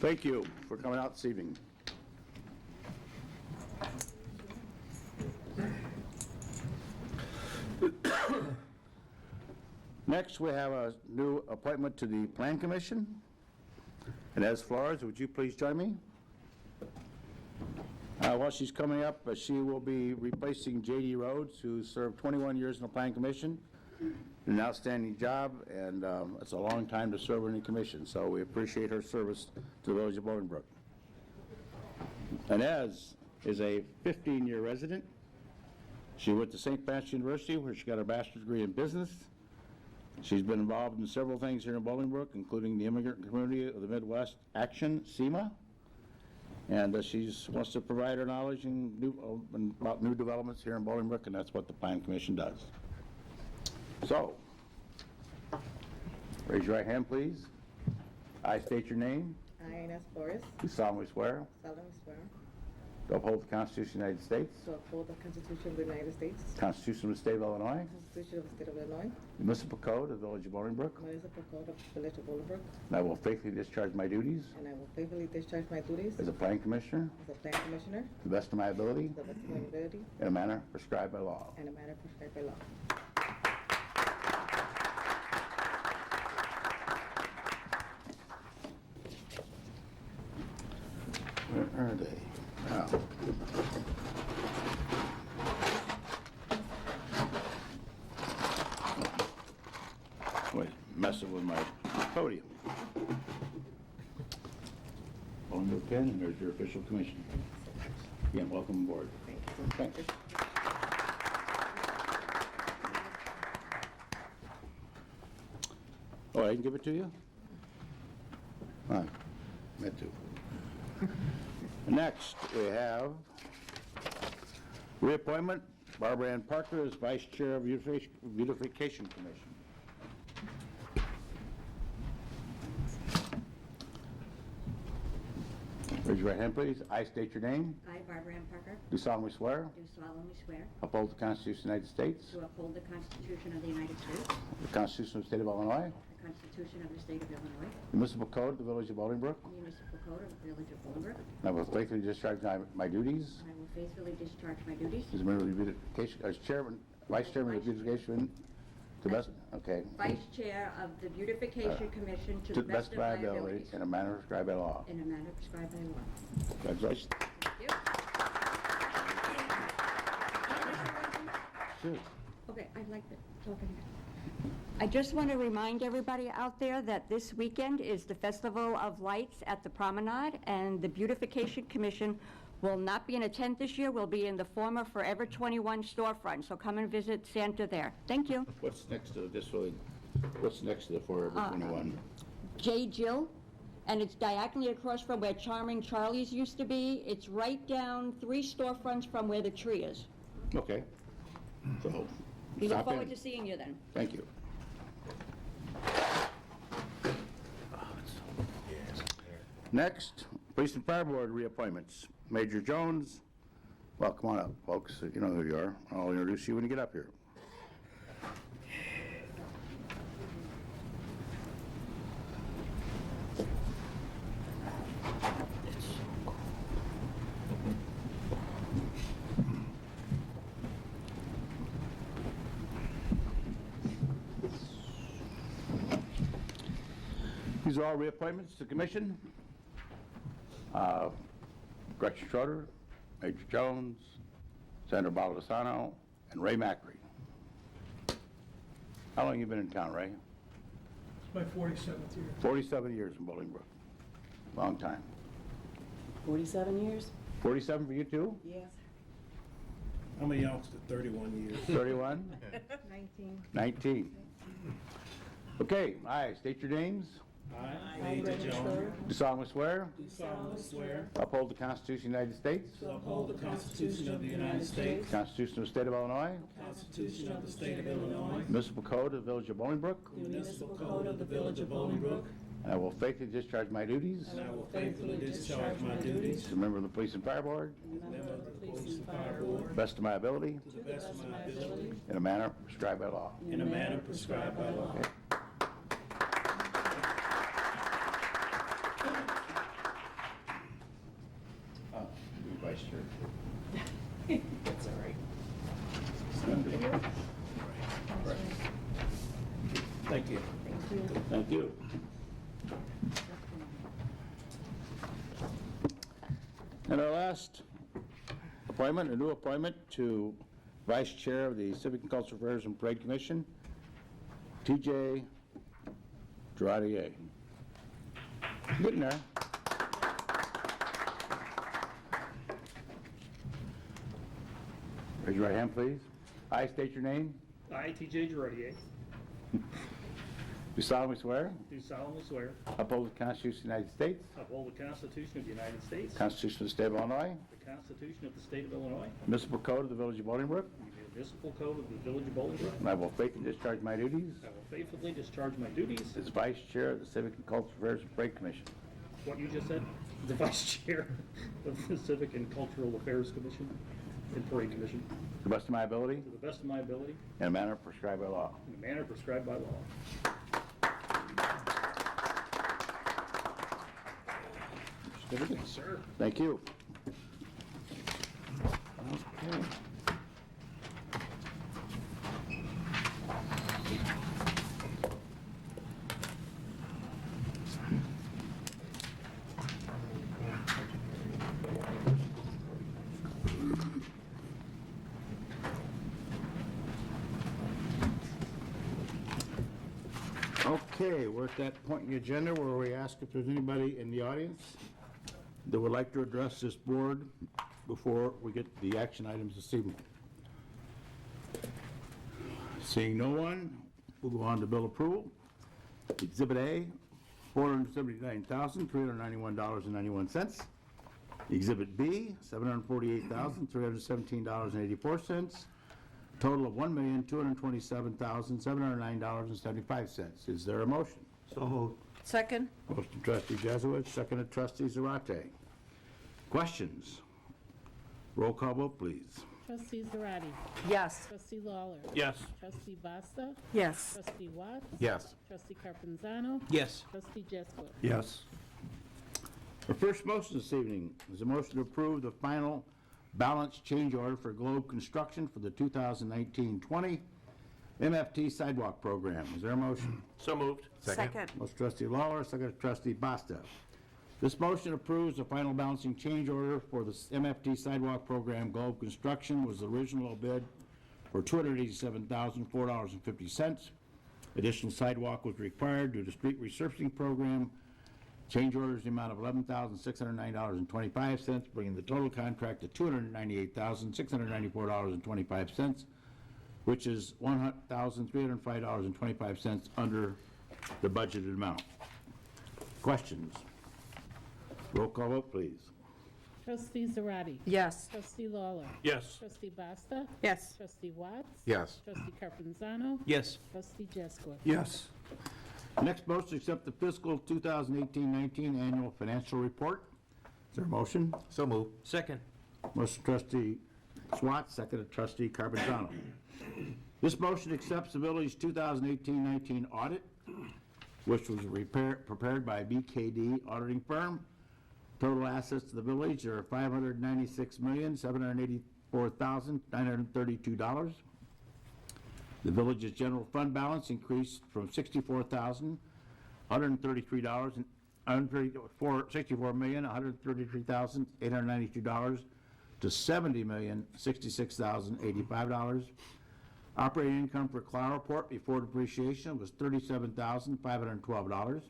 Speaker 1: Thank you for coming out this evening. Next, we have a new appointment to the Plan Commission. Inez Flores, would you please join me? While she's coming up, she will be replacing J.D. Rhodes, who served 21 years in the Plan Commission. An outstanding job, and it's a long time to serve in the commission, so we appreciate her service to the Village of Bolingbrook. Inez is a 15-year resident. She went to St. Francis University, where she got her bachelor's degree in business. She's been involved in several things here in Bolingbrook, including the Immigrant Community of the Midwest Action, SEMA, and she wants to provide her knowledge about new developments here in Bolingbrook, and that's what the Plan Commission does. So, raise your right hand, please. I state your name.
Speaker 14: I, Inez Flores,
Speaker 1: Do solemnly swear
Speaker 14: solemnly swear
Speaker 1: to uphold the Constitution of the United States,
Speaker 14: to uphold the Constitution of the United States,
Speaker 1: Constitution of the State of Illinois,
Speaker 14: Constitution of the State of Illinois,
Speaker 1: the municipal code of the Village of Bolingbrook,
Speaker 14: municipal code of the Village of Bolingbrook,
Speaker 1: and I will faithfully discharge my duties
Speaker 14: and I will faithfully discharge my duties
Speaker 1: as a Plan Commissioner
Speaker 14: as a Plan Commissioner
Speaker 1: to the best of my ability
Speaker 14: to the best of my ability
Speaker 1: in a manner prescribed by law.
Speaker 14: and a manner prescribed by law.
Speaker 1: Where are they? Now. pen, and there's your official commission. Again, welcome aboard. Thanks. Oh, I can give it to you? Fine. Meant to. Next, we have reappointment, Barbara Ann Parker as Vice Chair of Beautification Commission. Raise your right hand, please. I state your name.
Speaker 15: I, Barbara Ann Parker,
Speaker 1: Do solemnly swear.
Speaker 15: do solemnly swear
Speaker 1: Uphold the Constitution of the United States.
Speaker 15: to uphold the Constitution of the United States,
Speaker 1: The Constitution of the State of Illinois.
Speaker 15: the Constitution of the State of Illinois,
Speaker 1: The municipal code of the Village of Bolingbrook.
Speaker 15: the municipal code of the Village of Bolingbrook,
Speaker 1: And I will faithfully discharge my duties
Speaker 15: and I will faithfully discharge my duties
Speaker 1: as a member of the beautification, as chairman, vice chairman of the beautification, to best, okay.
Speaker 15: Vice Chair of the Beautification Commission to the best of my abilities,
Speaker 1: in a manner prescribed by law.
Speaker 15: in a manner prescribed by law.
Speaker 1: Congratulations.
Speaker 15: Thank you.
Speaker 1: Sure.
Speaker 15: Okay, I'd like to talk in here. I just want to remind everybody out there that this weekend is the Festival of Lights at the Promenade, and the Beautification Commission will not be in attendance this year. We'll be in the former Forever 21 storefront, so come and visit Santa there. Thank you.
Speaker 1: What's next to this really, what's next to the Forever 21?
Speaker 15: J. Jill, and it's diagonally across from where Charming Charlie's used to be. It's right down 3 storefronts from where the tree is.
Speaker 1: Okay. So,
Speaker 15: We look
Speaker 1: stop
Speaker 15: forward
Speaker 1: in.
Speaker 15: to seeing you then.
Speaker 1: Thank you. Next, Police and Fire Board reappointments. Major Jones, well, come on up, folks. You know who you are. I'll introduce you when you get up here. These are all reappointments to the commission. Gretchen Schroeder, Major Jones, Senator Baldessano, and Ray Macri. How long have you been in town, Ray?
Speaker 16: It's my 47th year.
Speaker 1: 47 years in Bolingbrook. Long time.
Speaker 14: 47 years?
Speaker 1: 47 for you too?
Speaker 14: Yes.
Speaker 16: I'm a youngster, 31 years.
Speaker 1: 31?
Speaker 14: 19.
Speaker 1: 19. Okay, I state your names.
Speaker 16: I, Major Jones,
Speaker 1: Do solemnly swear.
Speaker 16: do solemnly swear
Speaker 1: Uphold the Constitution of the United States.
Speaker 16: to uphold the Constitution of the United States,
Speaker 1: The Constitution of the State of Illinois.
Speaker 16: the Constitution of the State of Illinois,
Speaker 1: Municipal Code of the Village of Bolingbrook.
Speaker 16: the municipal code of the Village of Bolingbrook,
Speaker 1: And I will faithfully discharge my duties
Speaker 16: and I will faithfully discharge my duties
Speaker 1: as a member of the Police and Fire Board
Speaker 16: as a member of the Police and Fire Board
Speaker 1: to the best of my ability
Speaker 16: to the best of my ability,
Speaker 1: in a manner prescribed by law.
Speaker 16: in a manner prescribed by law.
Speaker 1: Vice Chair.
Speaker 14: That's all right.
Speaker 16: Thank you.
Speaker 1: Thank you. And our last appointment, a new appointment to Vice Chair of the Civic and Cultural Affairs and Parade Commission, TJ Girardier. Getting there. Raise your right hand, please. I state your name.
Speaker 16: I, T.J. Girardier,
Speaker 1: Do solemnly swear.
Speaker 16: do solemnly swear
Speaker 1: Uphold the Constitution of the United States.
Speaker 16: uphold the Constitution of the United States,
Speaker 1: Constitution of the State of Illinois.
Speaker 16: the Constitution of the State of Illinois,
Speaker 1: Municipal Code of the Village of Bolingbrook.
Speaker 16: the municipal code of the Village of Bolingbrook.
Speaker 1: And I will faithfully discharge my duties
Speaker 16: I will faithfully discharge my duties,
Speaker 1: as Vice Chair of the Civic and Cultural Affairs and Parade Commission.
Speaker 16: what you just said, the Vice Chair of the Civic and Cultural Affairs Commission and Parade Commission,
Speaker 1: To the best of my ability,
Speaker 16: to the best of my ability,
Speaker 1: in a manner prescribed by law.
Speaker 16: in a manner prescribed by law.
Speaker 1: Certificate.
Speaker 16: Sir.
Speaker 1: Thank you. Okay. Okay, we're at that point in the agenda where we ask if there's anybody in the audience that would like to address this board before we get to the action items this evening? Seeing no one, we'll go on to bill approval. Exhibit A, $479,391.91. Exhibit B, $748,317.84. Total of $1,227,709.75. Is there a motion?
Speaker 5: So moved.
Speaker 14: Second?
Speaker 1: Motion trustee Jesuit, seconded trustee Zarate. Questions? Roll call vote, please.
Speaker 3: Trustee Zarate.
Speaker 14: Yes.
Speaker 3: Trustee Lawler.
Speaker 5: Yes.
Speaker 3: Trustee Basta.
Speaker 14: Yes.
Speaker 3: Trustee Watts.
Speaker 9: Yes.
Speaker 3: Trustee Carpenzano.
Speaker 5: Yes.
Speaker 3: Trustee Jescott.
Speaker 5: Yes.
Speaker 1: Our first motion this evening is a motion to approve the final balance change order for Globe Construction for the 2019-20 MFT Sidewalk Program. Is there a motion?
Speaker 5: So moved.
Speaker 14: Second?
Speaker 1: Motion trustee Lawler, second trustee Basta. This motion approves the final balancing change order for the MFT Sidewalk Program. Globe Construction was the original bid for $287,004.50. Additional sidewalk was required due to street resurfacing program. Change order is the amount of $11,609.25, bringing the total contract to $298,694.25, which is $1,305.25 under the budgeted amount. Questions? Roll call vote, please.
Speaker 3: Trustee Zarate.
Speaker 14: Yes.
Speaker 3: Trustee Lawler.
Speaker 5: Yes.
Speaker 3: Trustee Basta.
Speaker 14: Yes.
Speaker 3: Trustee Watts.
Speaker 9: Yes.
Speaker 3: Trustee Carpenzano.
Speaker 5: Yes.
Speaker 3: Trustee Jescott.
Speaker 5: Yes.
Speaker 1: Next motion to accept the fiscal 2018-19 annual financial report. Is there a motion?
Speaker 9: So moved.
Speaker 5: Second.
Speaker 1: Motion trustee Swat, seconded trustee Carpenzano. This motion accepts the village's 2018-19 audit, which was prepared by BKD auditing firm. Total assets to the village are $596,784,932. The village's general fund balance increased from $64,133,892 to $70,066,085. Operating income for Cloud Report before depreciation was $37,512.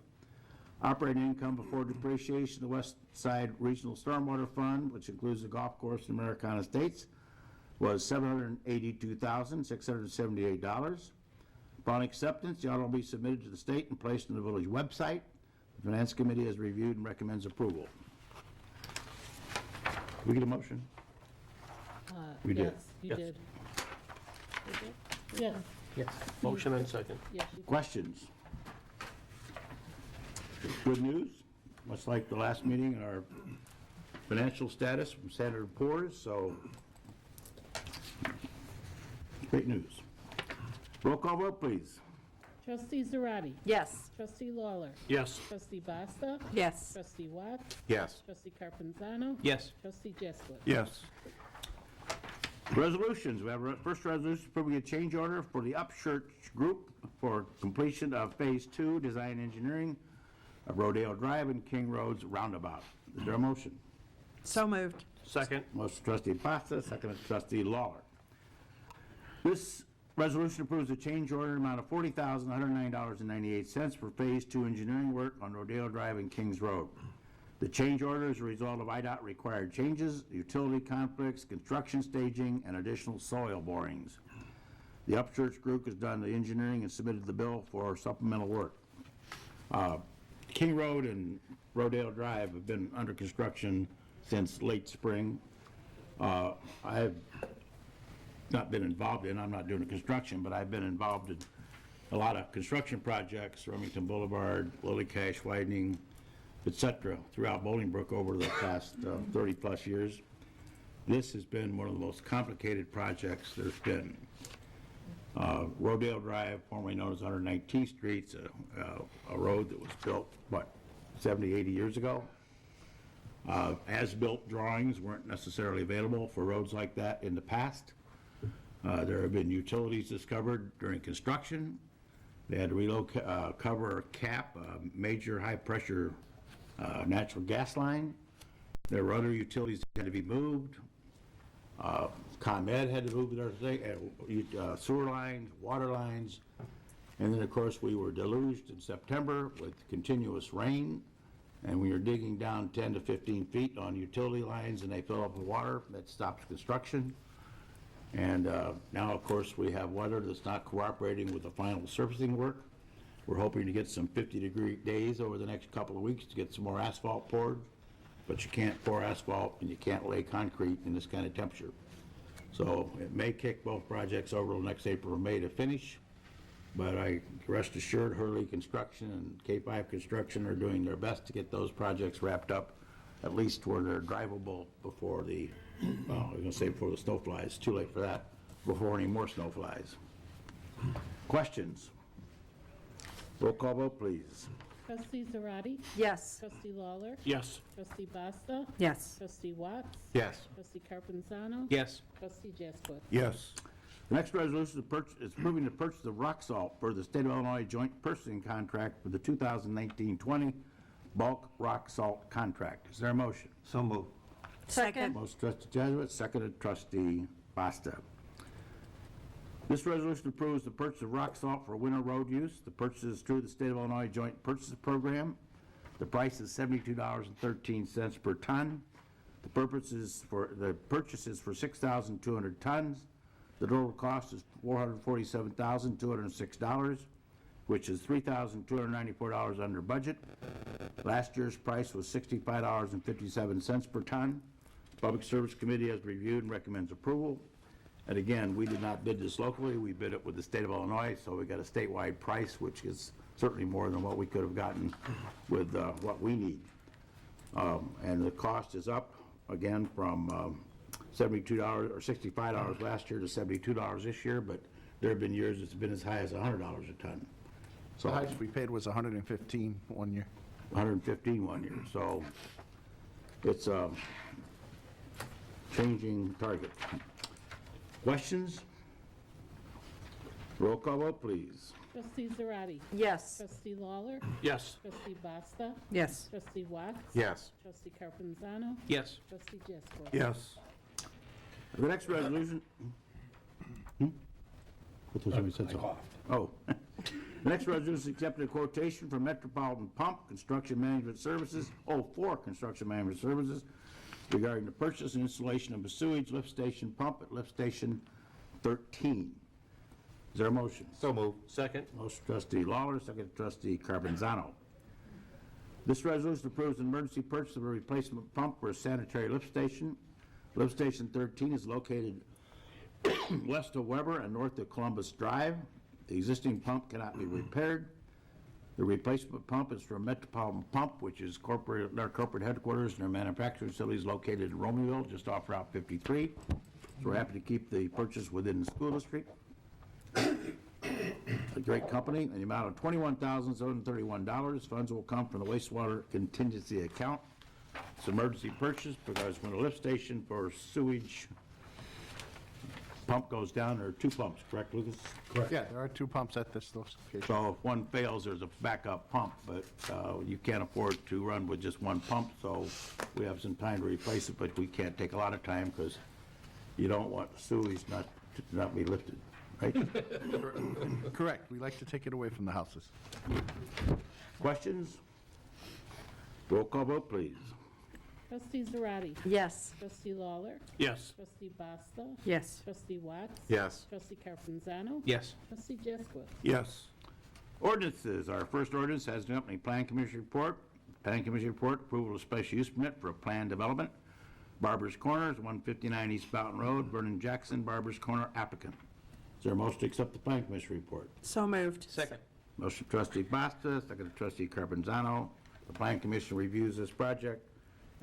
Speaker 1: Operating income before depreciation, the West Side Regional Stormwater Fund, which includes the golf course in Americana Estates, was $782,678. Upon acceptance, the audit will be submitted to the state and placed on the village website. The Finance Committee has reviewed and recommends approval. Did we get a motion? We did.
Speaker 3: Yes, you did. You did? Yes.
Speaker 5: Yes. Motion and second.
Speaker 3: Yes, you did.
Speaker 1: Questions? Good news, much like the last meeting, in our financial status from Standard & Poor's, so great news. Roll call vote, please.
Speaker 3: Trustee Zarate.
Speaker 14: Yes.
Speaker 3: Trustee Lawler.
Speaker 5: Yes.
Speaker 3: Trustee Basta.
Speaker 14: Yes.
Speaker 3: Trustee Watts.
Speaker 9: Yes.
Speaker 3: Trustee Carpenzano.
Speaker 5: Yes.
Speaker 3: Trustee Jescott.
Speaker 5: Yes.
Speaker 1: Resolutions, we have a first resolution approving a change order for the Upchurch Group for completion of Phase 2 Design Engineering of Rodale Drive and King Road's roundabout. Is there a motion?
Speaker 14: So moved.
Speaker 5: Second.
Speaker 1: Motion trustee Basta, second trustee Lawler. This resolution approves a change order amount of $40,109.98 for Phase 2 engineering work on Rodale Drive and Kings Road. The change order is a result of IDOT required changes, utility conflicts, construction staging, and additional soil borings. The Upchurch Group has done the engineering and submitted the bill for supplemental work. King Road and Rodale Drive have been under construction since late spring. I've not been involved in, I'm not doing the construction, but I've been involved in a lot of construction projects, Remington Boulevard, Lily Cache widening, et cetera, throughout Bolingbrook over the past 30-plus years. This has been one of the most complicated projects there's been. Rodale Drive, formerly known as 119th Street, a road that was built, 70, 80 years ago. As-built drawings weren't necessarily available for roads like that in the past. There have been utilities discovered during construction. They had to cover or cap a major high-pressure natural gas line. There were other utilities that had to be moved. ComEd had to move their sewer lines, water lines, and then, of course, we were deluged in September with continuous rain And when you're digging down 10 to 15 feet on utility lines and they fill up with water, that stops construction. And now, of course, we have weather that's not cooperating with the final surfacing work. We're hoping to get some 50-degree days over the next couple of weeks to get some more asphalt poured. But you can't pour asphalt and you can't lay concrete in this kind of temperature. So it may kick both projects over till next April or May to finish. But I rest assured Hurley Construction and K5 Construction are doing their best to get those projects wrapped up, at least where they're drivable before the, well, I was going to say before the snow flies. Too late for that. Before any more snow flies. Questions? Roll call vote, please.
Speaker 3: Trustee Zarate?
Speaker 8: Yes.
Speaker 3: Trustee Lawler?
Speaker 16: Yes.
Speaker 3: Trustee Basta?
Speaker 8: Yes.
Speaker 3: Trustee Watts?
Speaker 5: Yes.
Speaker 3: Trustee Carpenzano?
Speaker 5: Yes.
Speaker 3: Trustee Jaskowitz?
Speaker 5: Yes.
Speaker 1: The next resolution is approving the purchase of rock salt for the State of Illinois Joint Purchasing Contract for the 2019-20 bulk rock salt contract. Is there a motion?
Speaker 5: So moved.
Speaker 8: Second.
Speaker 1: Motion trustee Jesuit, seconded trustee Basta. This resolution approves the purchase of rock salt for winter road use. The purchase is through the State of Illinois Joint Purchase Program. The price is $72.13 per ton. The purchase is for 6,200 tons. The total cost is $447,206, which is $3,294 under budget. Last year's price was $65.57 per ton. Public Service Committee has reviewed and recommends approval. And again, we did not bid this locally. We bid it with the state of Illinois, so we got a statewide price, which is certainly more than what we could have gotten with what we need. And the cost is up, again, from $72 or $65 last year to $72 this year, but there have been years it's been as high as $100 a ton. So
Speaker 5: The highest we paid was 115 one year.
Speaker 1: 115 one year, so it's a changing target. Questions? Roll call vote, please.
Speaker 3: Trustee Zarate?
Speaker 8: Yes.
Speaker 3: Trustee Lawler?
Speaker 16: Yes.
Speaker 3: Trustee Basta?
Speaker 8: Yes.
Speaker 3: Trustee Watts?
Speaker 5: Yes.
Speaker 3: Trustee Carpenzano?
Speaker 16: Yes.
Speaker 3: Trustee Jaskowitz?
Speaker 5: Yes.
Speaker 1: The next resolution. What was somebody said so? Oh. The next resolution is accepting a quotation from Metropolitan Pump Construction Management Services, for Construction Management Services, regarding the purchase and installation of a sewage lift station pump at lift station 13. Is there a motion?
Speaker 5: So moved.
Speaker 16: Second.
Speaker 1: Motion trustee Lawler, second trustee Carpenzano. This resolution approves an emergency purchase of a replacement pump for a sanitary lift station. Lift station 13 is located west of Weber and north of Columbus Drive. The existing pump cannot be repaired. The replacement pump is from Metropolitan Pump, which is their corporate headquarters and their manufacturing facility is located in Romeoville, just off Route 53. So we're happy to keep the purchase within the school district. A great company, in the amount of $21,731. Funds will come from the wastewater contingency account. It's an emergency purchase because when a lift station for sewage pump goes down, there are two pumps, correct, Lucas?
Speaker 5: Correct. Yeah, there are two pumps at this location.
Speaker 1: So if one fails, there's a backup pump, but you can't afford to run with just one pump, so we have some time to replace it, but we can't take a lot of time because you don't want the sewage not be lifted, right?
Speaker 5: Correct. We like to take it away from the houses.
Speaker 1: Questions? Roll call vote, please.
Speaker 3: Trustee Zarate?
Speaker 8: Yes.
Speaker 3: Trustee Lawler?
Speaker 16: Yes.
Speaker 3: Trustee Basta?
Speaker 8: Yes.
Speaker 3: Trustee Watts?
Speaker 5: Yes.
Speaker 3: Trustee Carpenzano?
Speaker 16: Yes.
Speaker 3: Trustee Jaskowitz?
Speaker 5: Yes.
Speaker 1: Ordinances. Our first ordinance has the accompanying Plan Commission report. Plan Commission report, approval of special use permit for a planned development. Barber's Corners, 159 East Fountain Road, Vernon Jackson, Barber's Corner applicant. Is there a motion to accept the Plan Commission report?
Speaker 8: So moved.
Speaker 16: Second.
Speaker 1: Motion trustee Basta, second trustee Carpenzano. The Plan Commission reviews this project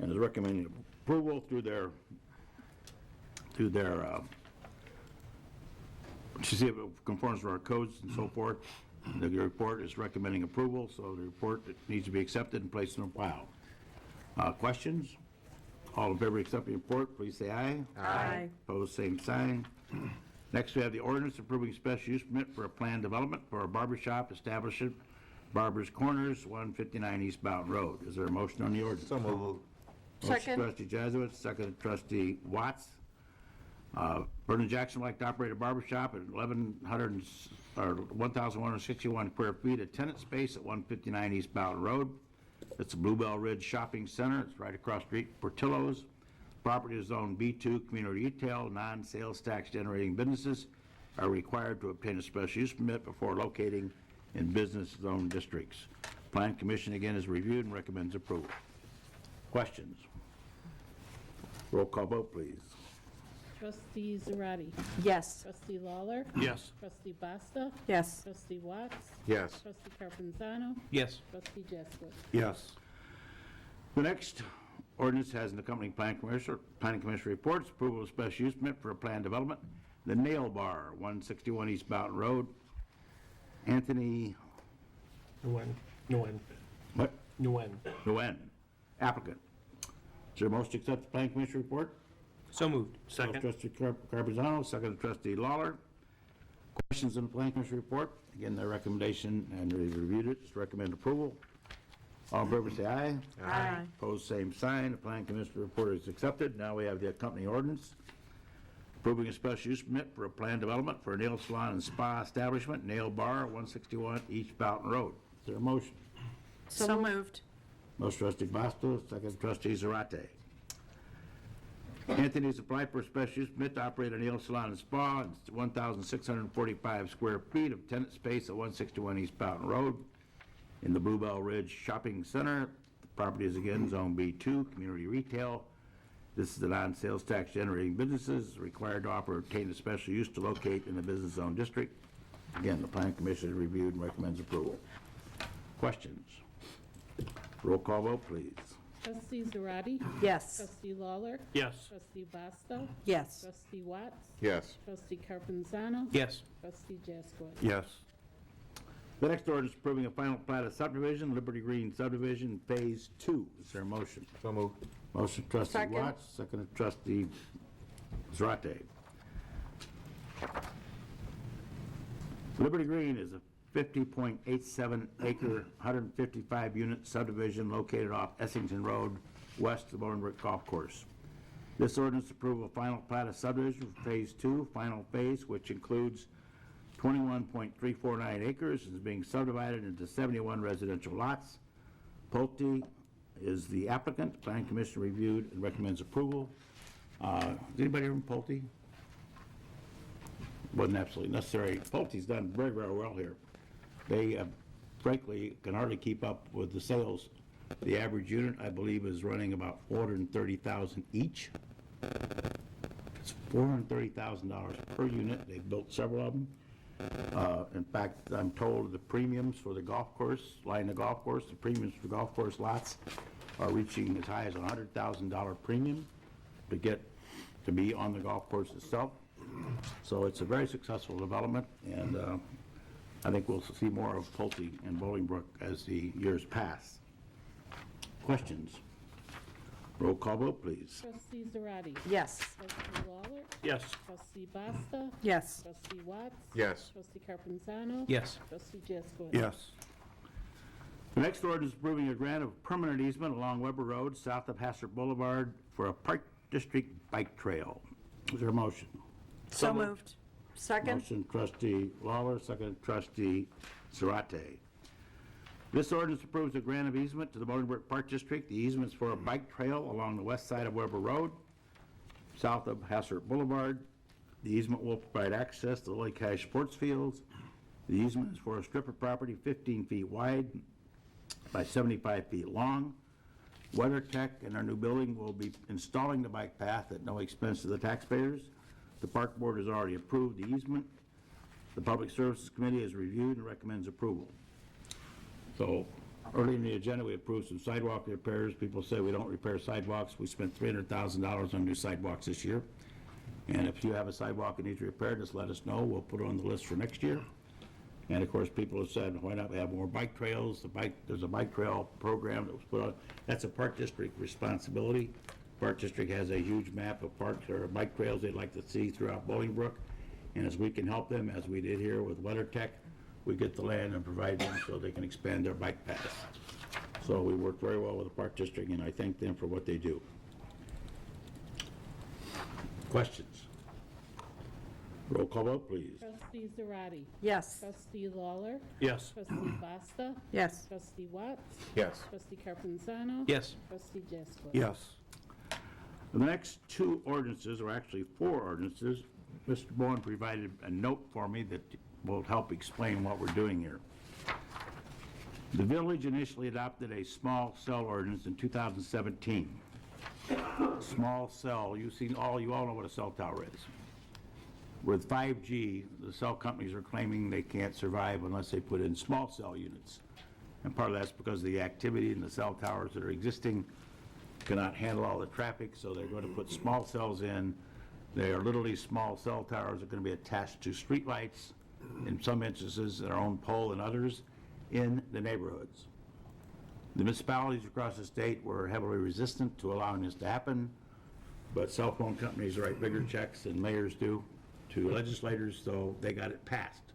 Speaker 1: and is recommending approval through their to see if it conforms to our codes and so forth. The report is recommending approval, so the report needs to be accepted and placed in a file. Questions? All in favor of accepting the report, please say aye.
Speaker 8: Aye.
Speaker 1: Opposed, same sign. Next, we have the ordinance approving special use permit for a planned development for a barber shop establishment, Barber's Corners, 159 East Mountain Road. Is there a motion on the ordinance?
Speaker 5: So moved.
Speaker 8: Second.
Speaker 1: Motion trustee Jesuit, second trustee Watts. Vernon Jackson would like to operate a barber shop at 1,161 square feet of tenant space at 159 East Mountain Road. It's the Bluebell Ridge Shopping Center. It's right across the street from Portillo's. Property is zone B2, community retail. Non-sales tax generating businesses are required to obtain a special use permit before locating in business zone districts. Plan Commission again is reviewed and recommends approval. Questions? Roll call vote, please.
Speaker 3: Trustee Zarate.
Speaker 14: Yes.
Speaker 3: Trustee Lawler.
Speaker 5: Yes.
Speaker 3: Trustee Basta.
Speaker 14: Yes.
Speaker 3: Trustee Watts.
Speaker 9: Yes.
Speaker 3: Trustee Carpenzano.
Speaker 5: Yes.
Speaker 3: Trustee Jaskowitz.
Speaker 1: Yes. The next ordinance has an accompanying planning commission reports, approval of special use permit for a planned development, the Nail Bar, 161 East Mountain Road. Anthony,
Speaker 16: Nguyen.
Speaker 1: what?
Speaker 16: Nguyen.
Speaker 1: Nguyen, applicant. Is there a motion to accept the planning commission report?
Speaker 5: So moved.
Speaker 1: Motion
Speaker 5: Second.
Speaker 1: Trustee Carpenzano, second trustee Lawler. Questions on the planning commission report? Again, their recommendation, and we've reviewed it, just recommend approval. All in favor say aye.
Speaker 14: Aye.
Speaker 1: Opposed, same sign. The planning commission report is accepted. Now we have the accompanying ordinance. Approving a special use permit for a planned development for a nail salon and spa establishment, Nail Bar, 161 East Mountain Road. Is there a motion?
Speaker 14: So moved.
Speaker 1: Motion trustee Bastos, second trustee Zarate. Anthony's applied for a special use permit to operate a nail salon and spa. It's 1,645 square feet of tenant space at 161 East Mountain Road in the Bluebell Ridge Shopping Center. The property is again Zone B2, community retail. This is the non-sales tax generating businesses required to obtain a special use to locate in the business zone district. Again, the planning commission has reviewed and recommends approval. Questions? Roll call vote, please.
Speaker 3: Trustee Zarate.
Speaker 14: Yes.
Speaker 3: Trustee Lawler.
Speaker 5: Yes.
Speaker 3: Trustee Basta.
Speaker 14: Yes.
Speaker 3: Trustee Watts.
Speaker 9: Yes.
Speaker 3: Trustee Carpenzano.
Speaker 5: Yes.
Speaker 3: Trustee Jaskowitz.
Speaker 1: Yes. The next order is approving a final plat of subdivision, Liberty Green subdivision, Phase 2. Is there a motion?
Speaker 9: So moved.
Speaker 1: Motion trustee
Speaker 14: Second.
Speaker 1: Watts, second trustee Zarate. Liberty Green is a 50.87 acre, 155 unit subdivision located off Essington Road, west of the Bolingbrook Golf Course. This ordinance approval of final plat of subdivision for Phase 2, final phase, which includes 21.349 acres, is being subdivided into 71 residential lots. Pulte is the applicant. Planning Commission reviewed and recommends approval. Is anybody from Pulte? Wasn't absolutely necessary. Pulte's done very, very well here. They, frankly, can hardly keep up with the sales. The average unit, I believe, is running about $430,000 each. It's $430,000 per unit. They've built several of them. In fact, I'm told the premiums for the golf course, line the golf course, the premiums for golf course lots are reaching as high as a $100,000 premium to get to be on the golf course itself. So it's a very successful development, and I think we'll see more of Pulte and Bolingbrook as the years pass. Questions? Roll call vote, please.
Speaker 3: Trustee Zarate.
Speaker 14: Yes.
Speaker 3: Trustee Lawler.
Speaker 5: Yes.
Speaker 3: Trustee Basta.
Speaker 14: Yes.
Speaker 3: Trustee Watts.
Speaker 9: Yes.
Speaker 3: Trustee Carpenzano.
Speaker 5: Yes.
Speaker 3: Trustee Jaskowitz.
Speaker 1: Yes. The next order is approving a grant of permanent easement along Weber Road, south of Hassert Boulevard, for a Park District bike trail. Is there a motion?
Speaker 14: So moved. Second.
Speaker 1: Motion trustee Lawler, second trustee Zarate. This ordinance approves a grant of easement to the Bolingbrook Park District. The easement is for a bike trail along the west side of Weber Road, south of Hassert Boulevard. The easement will provide access to the Lake Cache sports fields. The easement is for a strip of property 15 feet wide by 75 feet long. WeatherTech and our new building will be installing the bike path at no expense to the taxpayers. The Park Board has already approved the easement. The Public Services Committee has reviewed and recommends approval. So early in the agenda, we approved some sidewalk repairs. People say we don't repair sidewalks. We spent $300,000 on new sidewalks this year. And if you have a sidewalk that needs repaired, just let us know. We'll put it on the list for next year. And of course, people have said, why not have more bike trails? There's a bike trail program that was put on. That's a Park District responsibility. Park District has a huge map of parks or bike trails they'd like to see throughout Bolingbrook. And as we can help them, as we did here with WeatherTech, we get the land and provide them so they can expand their bike paths. So we work very well with the Park District, and I thank them for what they do. Questions? Roll call vote, please.
Speaker 3: Trustee Zarate.
Speaker 14: Yes.
Speaker 3: Trustee Lawler.
Speaker 5: Yes.
Speaker 3: Trustee Basta.
Speaker 14: Yes.
Speaker 3: Trustee Watts.
Speaker 5: Yes.
Speaker 3: Trustee Carpenzano.
Speaker 5: Yes.
Speaker 3: Trustee Jaskowitz.
Speaker 5: Yes.
Speaker 1: The next two ordinances, or actually four ordinances, Mr. Bowen provided a note for me that will help explain what we're doing here. The village initially adopted a small cell ordinance in 2017. Small cell, you all know what a cell tower is. With 5G, the cell companies are claiming they can't survive unless they put in small cell units. And part of that's because the activity in the cell towers that are existing cannot handle all the traffic, so they're going to put small cells in. They are literally small cell towers that are going to be attached to streetlights, in some instances their own pole and others, in the neighborhoods. The municipalities across the state were heavily resistant to allowing this to happen, but cell phone companies write bigger checks than mayors do to legislators, so they got it passed.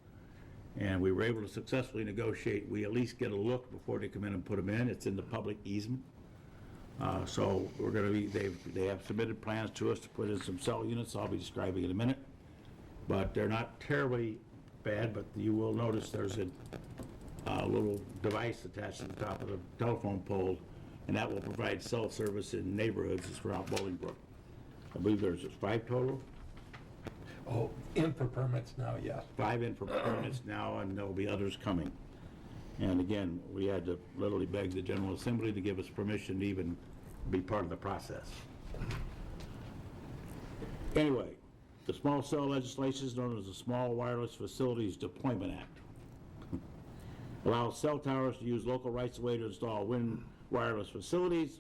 Speaker 1: And we were able to successfully negotiate. We at least get a look before they come in and put them in. It's in the public easement. So we're going to be, they have submitted plans to us to put in some cell units. I'll be describing in a minute. But they're not terribly bad, but you will notice there's a little device attached to the top of the telephone pole, and that will provide cell service in neighborhoods throughout Bolingbrook. I believe there's 5 total.
Speaker 5: Oh, in for permits now, yes.
Speaker 1: 5 in for permits now, and there'll be others coming. And again, we had to literally beg the General Assembly to give us permission to even be part of the process. Anyway, the small cell legislation is known as the Small Wireless Facilities Deployment Act. Allows cell towers to use local rights-of-way to install wind wireless facilities.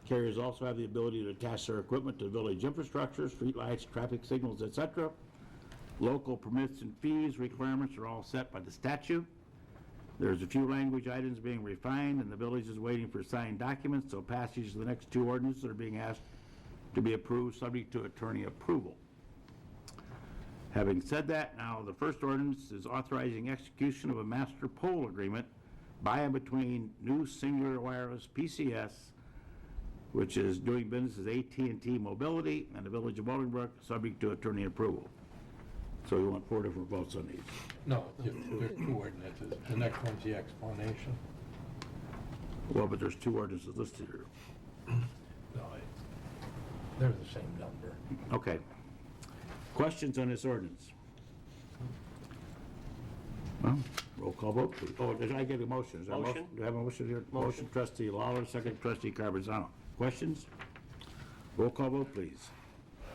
Speaker 1: Carriers also have the ability to attach their equipment to village infrastructure, streetlights, traffic signals, etc. Local permits and fees requirements are all set by the statute. There's a few language items being refined, and the village is waiting for signed documents, so passage of the next 2 ordinances are being asked to be approved, subject to attorney approval. Having said that, now the first ordinance is authorizing execution of a master pole agreement by and between New Singular Wireless PCS, which is doing business as AT&T Mobility, and the Village of Bolingbrook, subject to attorney approval. So we want 4 different votes on these.
Speaker 5: No, there's 2 ordinances. The next one's the explanation.
Speaker 1: Well, but there's 2 ordinances listed here.
Speaker 5: No, they're the same number.
Speaker 1: Okay. Questions on this ordinance? Well, roll call vote, please. Oh, did I get a motion? Is that
Speaker 16: Motion.
Speaker 1: Do I have a motion here? Motion, trustee Lawler, second trustee Carbonzano. Questions? Roll call vote, please.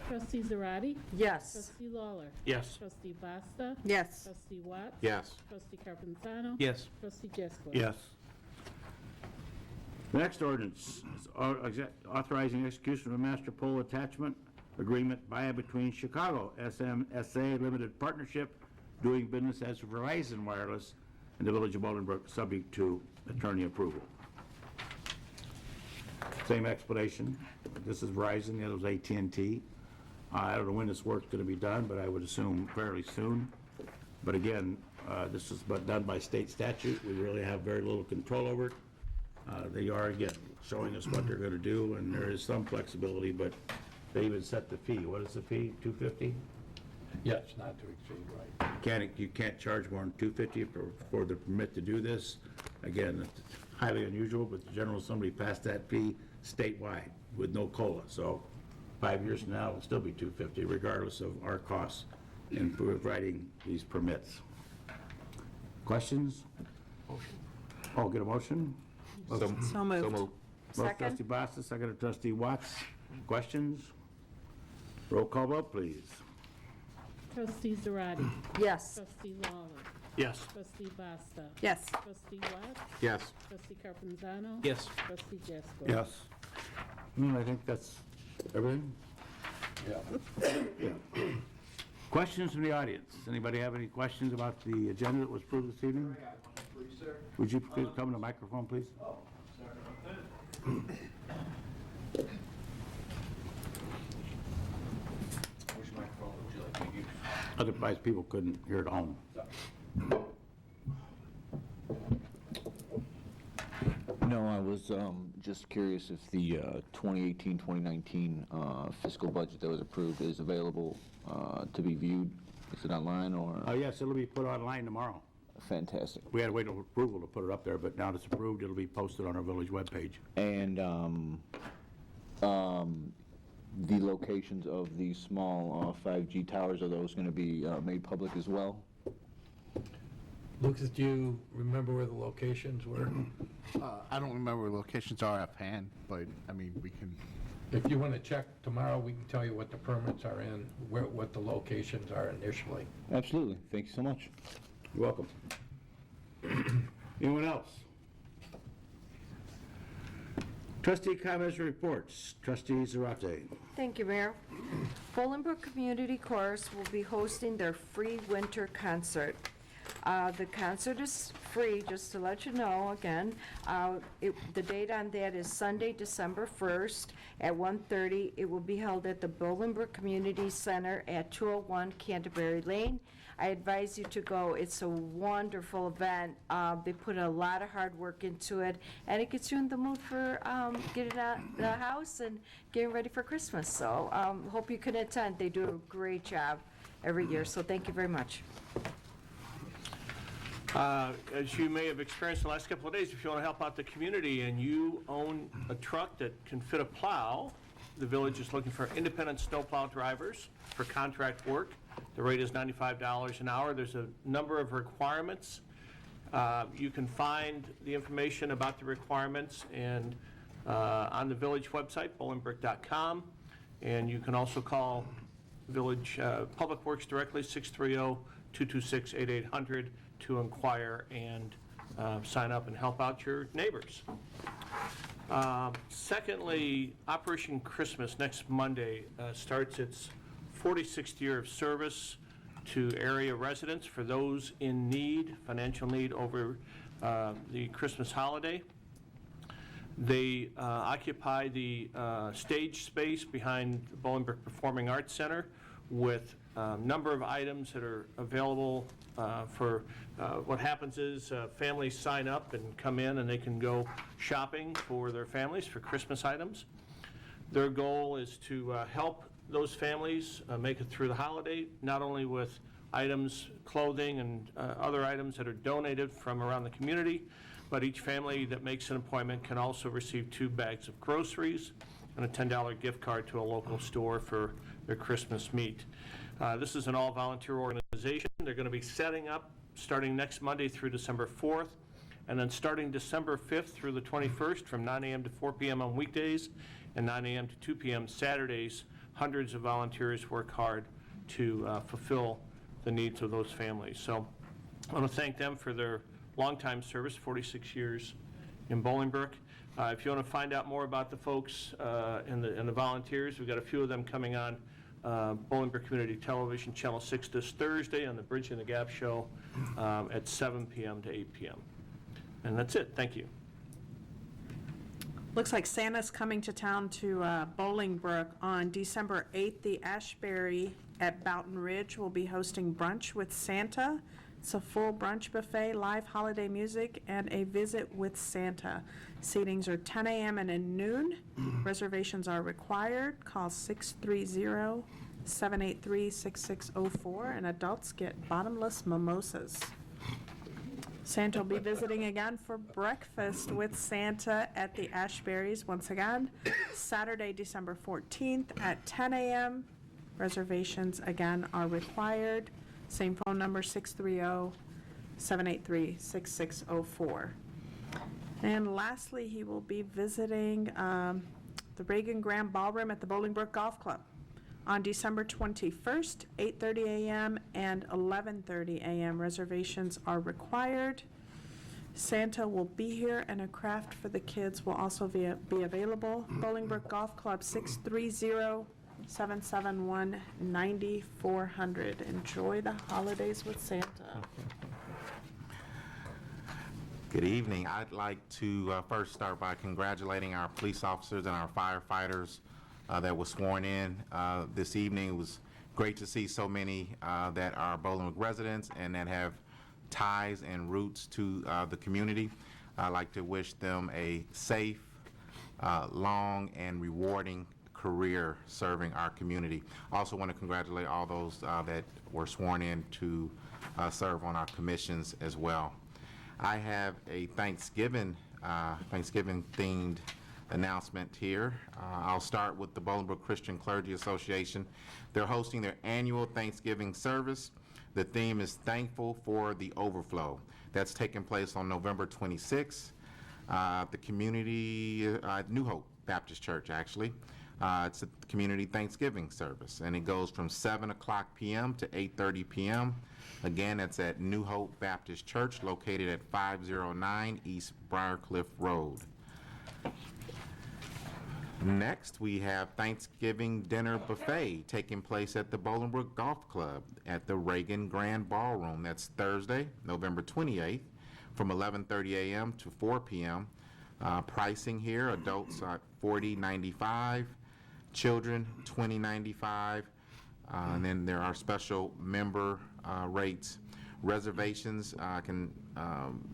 Speaker 3: Trustee Zarate.
Speaker 14: Yes.
Speaker 3: Trustee Lawler.
Speaker 5: Yes.
Speaker 3: Trustee Basta.
Speaker 14: Yes.
Speaker 3: Trustee Watts.
Speaker 5: Yes.
Speaker 3: Trustee Carpenzano.
Speaker 5: Yes.
Speaker 3: Trustee Jaskowitz.
Speaker 5: Yes.
Speaker 1: The next ordinance is authorizing execution of a master pole attachment agreement by and between Chicago SMSA Limited Partnership doing business as Verizon Wireless in the Village of Bolingbrook, subject to attorney approval. Same explanation. This is Verizon, the other was AT&T. I don't know when this work's going to be done, but I would assume fairly soon. But again, this is done by state statute. We really have very little control over it. They are, again, showing us what they're going to do, and there is some flexibility, but they even set the fee. What is the fee? $250?
Speaker 5: Yes, not to exceed, right.
Speaker 1: You can't charge more than $250 for the permit to do this. Again, it's highly unusual, but the General Assembly passed that fee statewide with no COLA. So 5 years from now, it'll still be $250 regardless of our costs in providing these permits. Questions? Oh, get a motion?
Speaker 14: So moved.
Speaker 1: Both
Speaker 14: Second.
Speaker 1: trustee Basta, second trustee Watts. Questions? Roll call vote, please.
Speaker 3: Trustee Zarate.
Speaker 14: Yes.
Speaker 3: Trustee Lawler.
Speaker 5: Yes.
Speaker 3: Trustee Basta.
Speaker 14: Yes.
Speaker 3: Trustee Watts.
Speaker 5: Yes.
Speaker 3: Trustee Carpenzano.
Speaker 5: Yes.
Speaker 3: Trustee Jaskowitz.
Speaker 1: Yes. I think that's everything.
Speaker 5: Yeah.
Speaker 1: Questions from the audience? Anybody have any questions about the agenda that was approved this evening? Would you please come to the microphone, please?
Speaker 13: Which microphone would you like me to use?
Speaker 1: Otherwise, people couldn't hear at home.
Speaker 9: No,
Speaker 17: I was just curious if the 2018-2019 fiscal budget that was approved is available to be viewed. Is it online or?
Speaker 1: Yes, it'll be put online tomorrow.
Speaker 17: Fantastic.
Speaker 1: We had to wait for approval to put it up there, but now that it's approved, it'll be posted on our village webpage.
Speaker 17: And the locations of these small 5G towers, are those going to be made public as well?
Speaker 5: Lucas, do you remember where the locations were?
Speaker 18: I don't remember where locations are offhand, but, I mean, we can...
Speaker 5: If you want to check tomorrow, we can tell you what the permits are in, what the locations are initially.
Speaker 17: Absolutely. Thank you so much.
Speaker 1: You're welcome. Anyone else? Trustee comments or reports. Trustee Zarate.
Speaker 14: Thank you, Mayor. Bolingbrook Community Chorus will be hosting their free winter concert. The concert is free, just to let you know again. The date on that is Sunday, December 1st at 1:30. It will be held at the Bolingbrook Community Center at 201 Canterbury Lane. I advise you to go. It's a wonderful event. They put a lot of hard work into it, and it gets you in the mood for getting out of the house and getting ready for Christmas. So hope you can attend. They do a great job every year, so thank you very much.
Speaker 19: As you may have experienced in the last couple of days, if you want to help out the community and you own a truck that can fit a plow, the village is looking for independent snowplow drivers for contract work. The rate is $95 an hour. There's a number of requirements. You can find the information about the requirements on the village website, bolingbrook.com, and you can also call Village Public Works directly, 630-226-8800, to inquire and sign up and help out your neighbors. Secondly, Operation Christmas next Monday starts its 46th year of service to area residents for those in need, financial need over the Christmas holiday. They occupy the stage space behind the Bolingbrook Performing Arts Center with a number of items that are available for what happens is families sign up and come in and they can go shopping for their families for Christmas items. Their goal is to help those families make it through the holiday, not only with items, clothing, and other items that are donated from around the community, but each family that makes an appointment can also receive 2 bags of groceries and a $10 gift card to a local store for their Christmas meat. This is an all-volunteer organization. They're going to be setting up starting next Monday through December 4th, and then starting December 5th through the 21st from 9 a.m. to 4 p.m. on weekdays and 9 a.m. to 2 p.m. Saturdays. Hundreds of volunteers work hard to fulfill the needs of those families. So I want to thank them for their longtime service, 46 years in Bolingbrook. If you want to find out more about the folks and the volunteers, we've got a few of them coming on Bolingbrook Community Television, Channel 6 this Thursday on the Bridge and the Gap Show at 7 p.m. to 8 p.m. And that's it. Thank you.
Speaker 14: Looks like Santa's coming to town to Bolingbrook on December 8th. The Ashbury at Boughton Ridge will be hosting brunch with Santa. It's a full brunch buffet, live holiday music, and a visit with Santa. Seatings are 10 a.m. and at noon. Reservations are required. Call 630-783-6604, and adults get bottomless mimosas. Santa will be visiting again for breakfast with Santa at the Ashburys once again, Saturday, December 14th at 10 a.m. Reservations again are required. Same phone number, 630-783-6604. And lastly, he will be visiting the Reagan Graham Ballroom at the Bolingbrook Golf Club on December 21st, 8:30 a.m. and 11:30 a.m. Reservations are required. Santa will be here, and a craft for the kids will also be available. Bolingbrook Golf Club, 630-771-9400. Enjoy the holidays with Santa.
Speaker 20: Good evening. I'd like to first start by congratulating our police officers and our firefighters that were sworn in this evening. It was great to see so many that are Bolingbrook residents and that have ties and roots to the community. I'd like to wish them a safe, long, and rewarding career serving our community. Also want to congratulate all those that were sworn in to serve on our commissions as well. I have a Thanksgiving themed announcement here. I'll start with the Bolingbrook Christian Clergy Association. They're hosting their annual Thanksgiving service. The theme is Thankful for the Overflow. That's taking place on November 26th. The community, New Hope Baptist Church, actually. It's a community Thanksgiving service, and it goes from 7 o'clock p.m. to 8:30 p.m. Again, it's at New Hope Baptist Church, located at 509 East Briarcliff Road. Next, we have Thanksgiving Dinner Buffet taking place at the Bolingbrook Golf Club at the Reagan Grand Ballroom. That's Thursday, November 28th, from 11:30 a.m. to 4 p.m. Pricing here, adults are $40.95, children $20.95, and then there are special member rates. Reservations can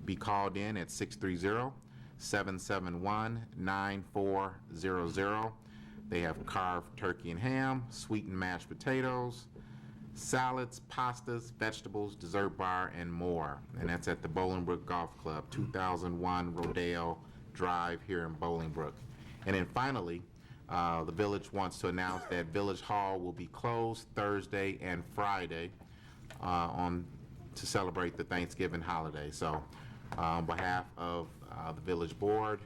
Speaker 20: be called in at 630-771-9400. They have carved turkey and ham, sweetened mashed potatoes, salads, pastas, vegetables, dessert bar, and more. And that's at the Bolingbrook Golf Club, 2001 Rodeo Drive here in Bolingbrook. And then finally, the village wants to announce that Village Hall will be closed Thursday and Friday to celebrate the Thanksgiving holiday. So on behalf of the village board,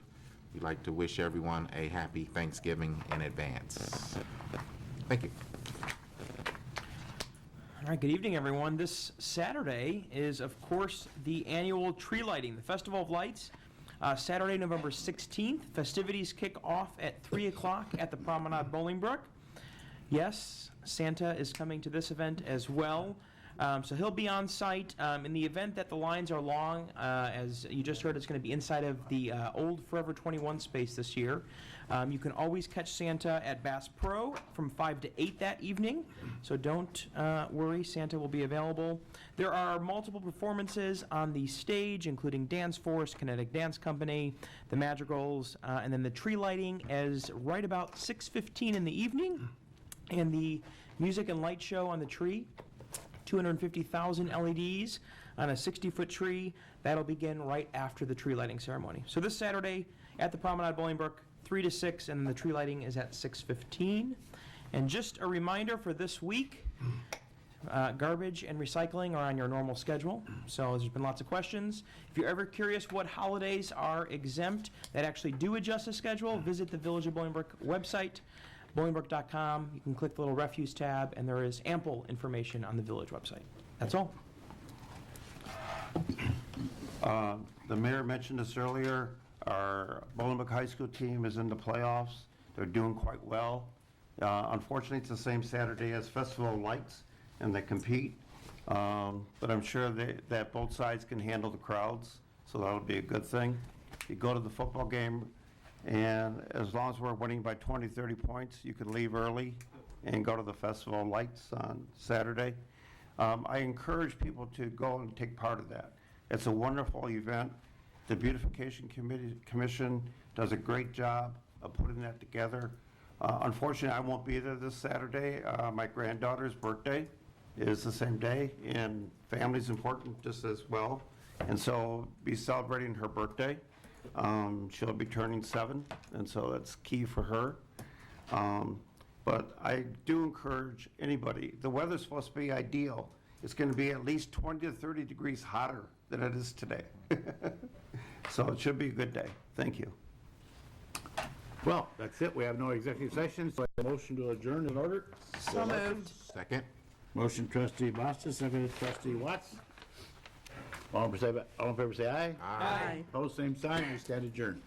Speaker 20: we'd like to wish everyone a happy Thanksgiving in advance. Thank you.
Speaker 21: All right, good evening, everyone. This Saturday is, of course, the annual tree lighting, the Festival of Lights. Saturday, November 16th. Festivities kick off at 3 o'clock at the Promenade Bolingbrook. Yes, Santa is coming to this event as well. So he'll be on site. In the event that the lines are long, as you just heard, it's going to be inside of the old Forever 21 space this year. You can always catch Santa at Bass Pro from 5 to 8 that evening, so don't worry, Santa will be available. There are multiple performances on the stage, including Dance Force, Kinetic Dance Company, the Madrigals, and then the tree lighting is right about 6:15 in the evening, and the music and light show on the tree, 250,000 LEDs on a 60-foot tree. That'll begin right after the tree lighting ceremony. So this Saturday at the Promenade Bolingbrook, 3 to 6, and the tree lighting is at 6:15. And just a reminder for this week, garbage and recycling are on your normal schedule. So there's been lots of questions. If you're ever curious what holidays are exempt that actually do adjust the schedule, visit the Village of Bolingbrook website, bolingbrook.com. You can click the little refuse tab, and there is ample information on the village website. That's all.
Speaker 22: The mayor mentioned this earlier. Our Bolingbrook High School team is in the playoffs. They're doing quite well. Unfortunately, it's the same Saturday as Festival of Lights, and they compete. But I'm sure that both sides can handle the crowds, so that'll be a good thing. You go to the football game, and as long as we're winning by 20, 30 points, you can leave early and go to the Festival of Lights on Saturday. I encourage people to go and take part of that. It's a wonderful event. The Beautification Commission does a great job of putting that together. Unfortunately, I won't be there this Saturday. My granddaughter's birthday is the same day, and family's important just as well. And so be celebrating her birthday. She'll be turning 7, and so that's key for her. But I do encourage anybody, the weather's supposed to be ideal. It's going to be at least 20 to 30 degrees hotter than it is today. So it should be a good day. Thank you.
Speaker 1: Well, that's it. We have no executive session, so a motion to adjourn in order.
Speaker 8: So moved.
Speaker 20: Second.
Speaker 1: Motion trustee Bastos, seconded trustee Watts. All in favor say aye.
Speaker 8: Aye.
Speaker 1: Opposed, same sign. We stand adjourned.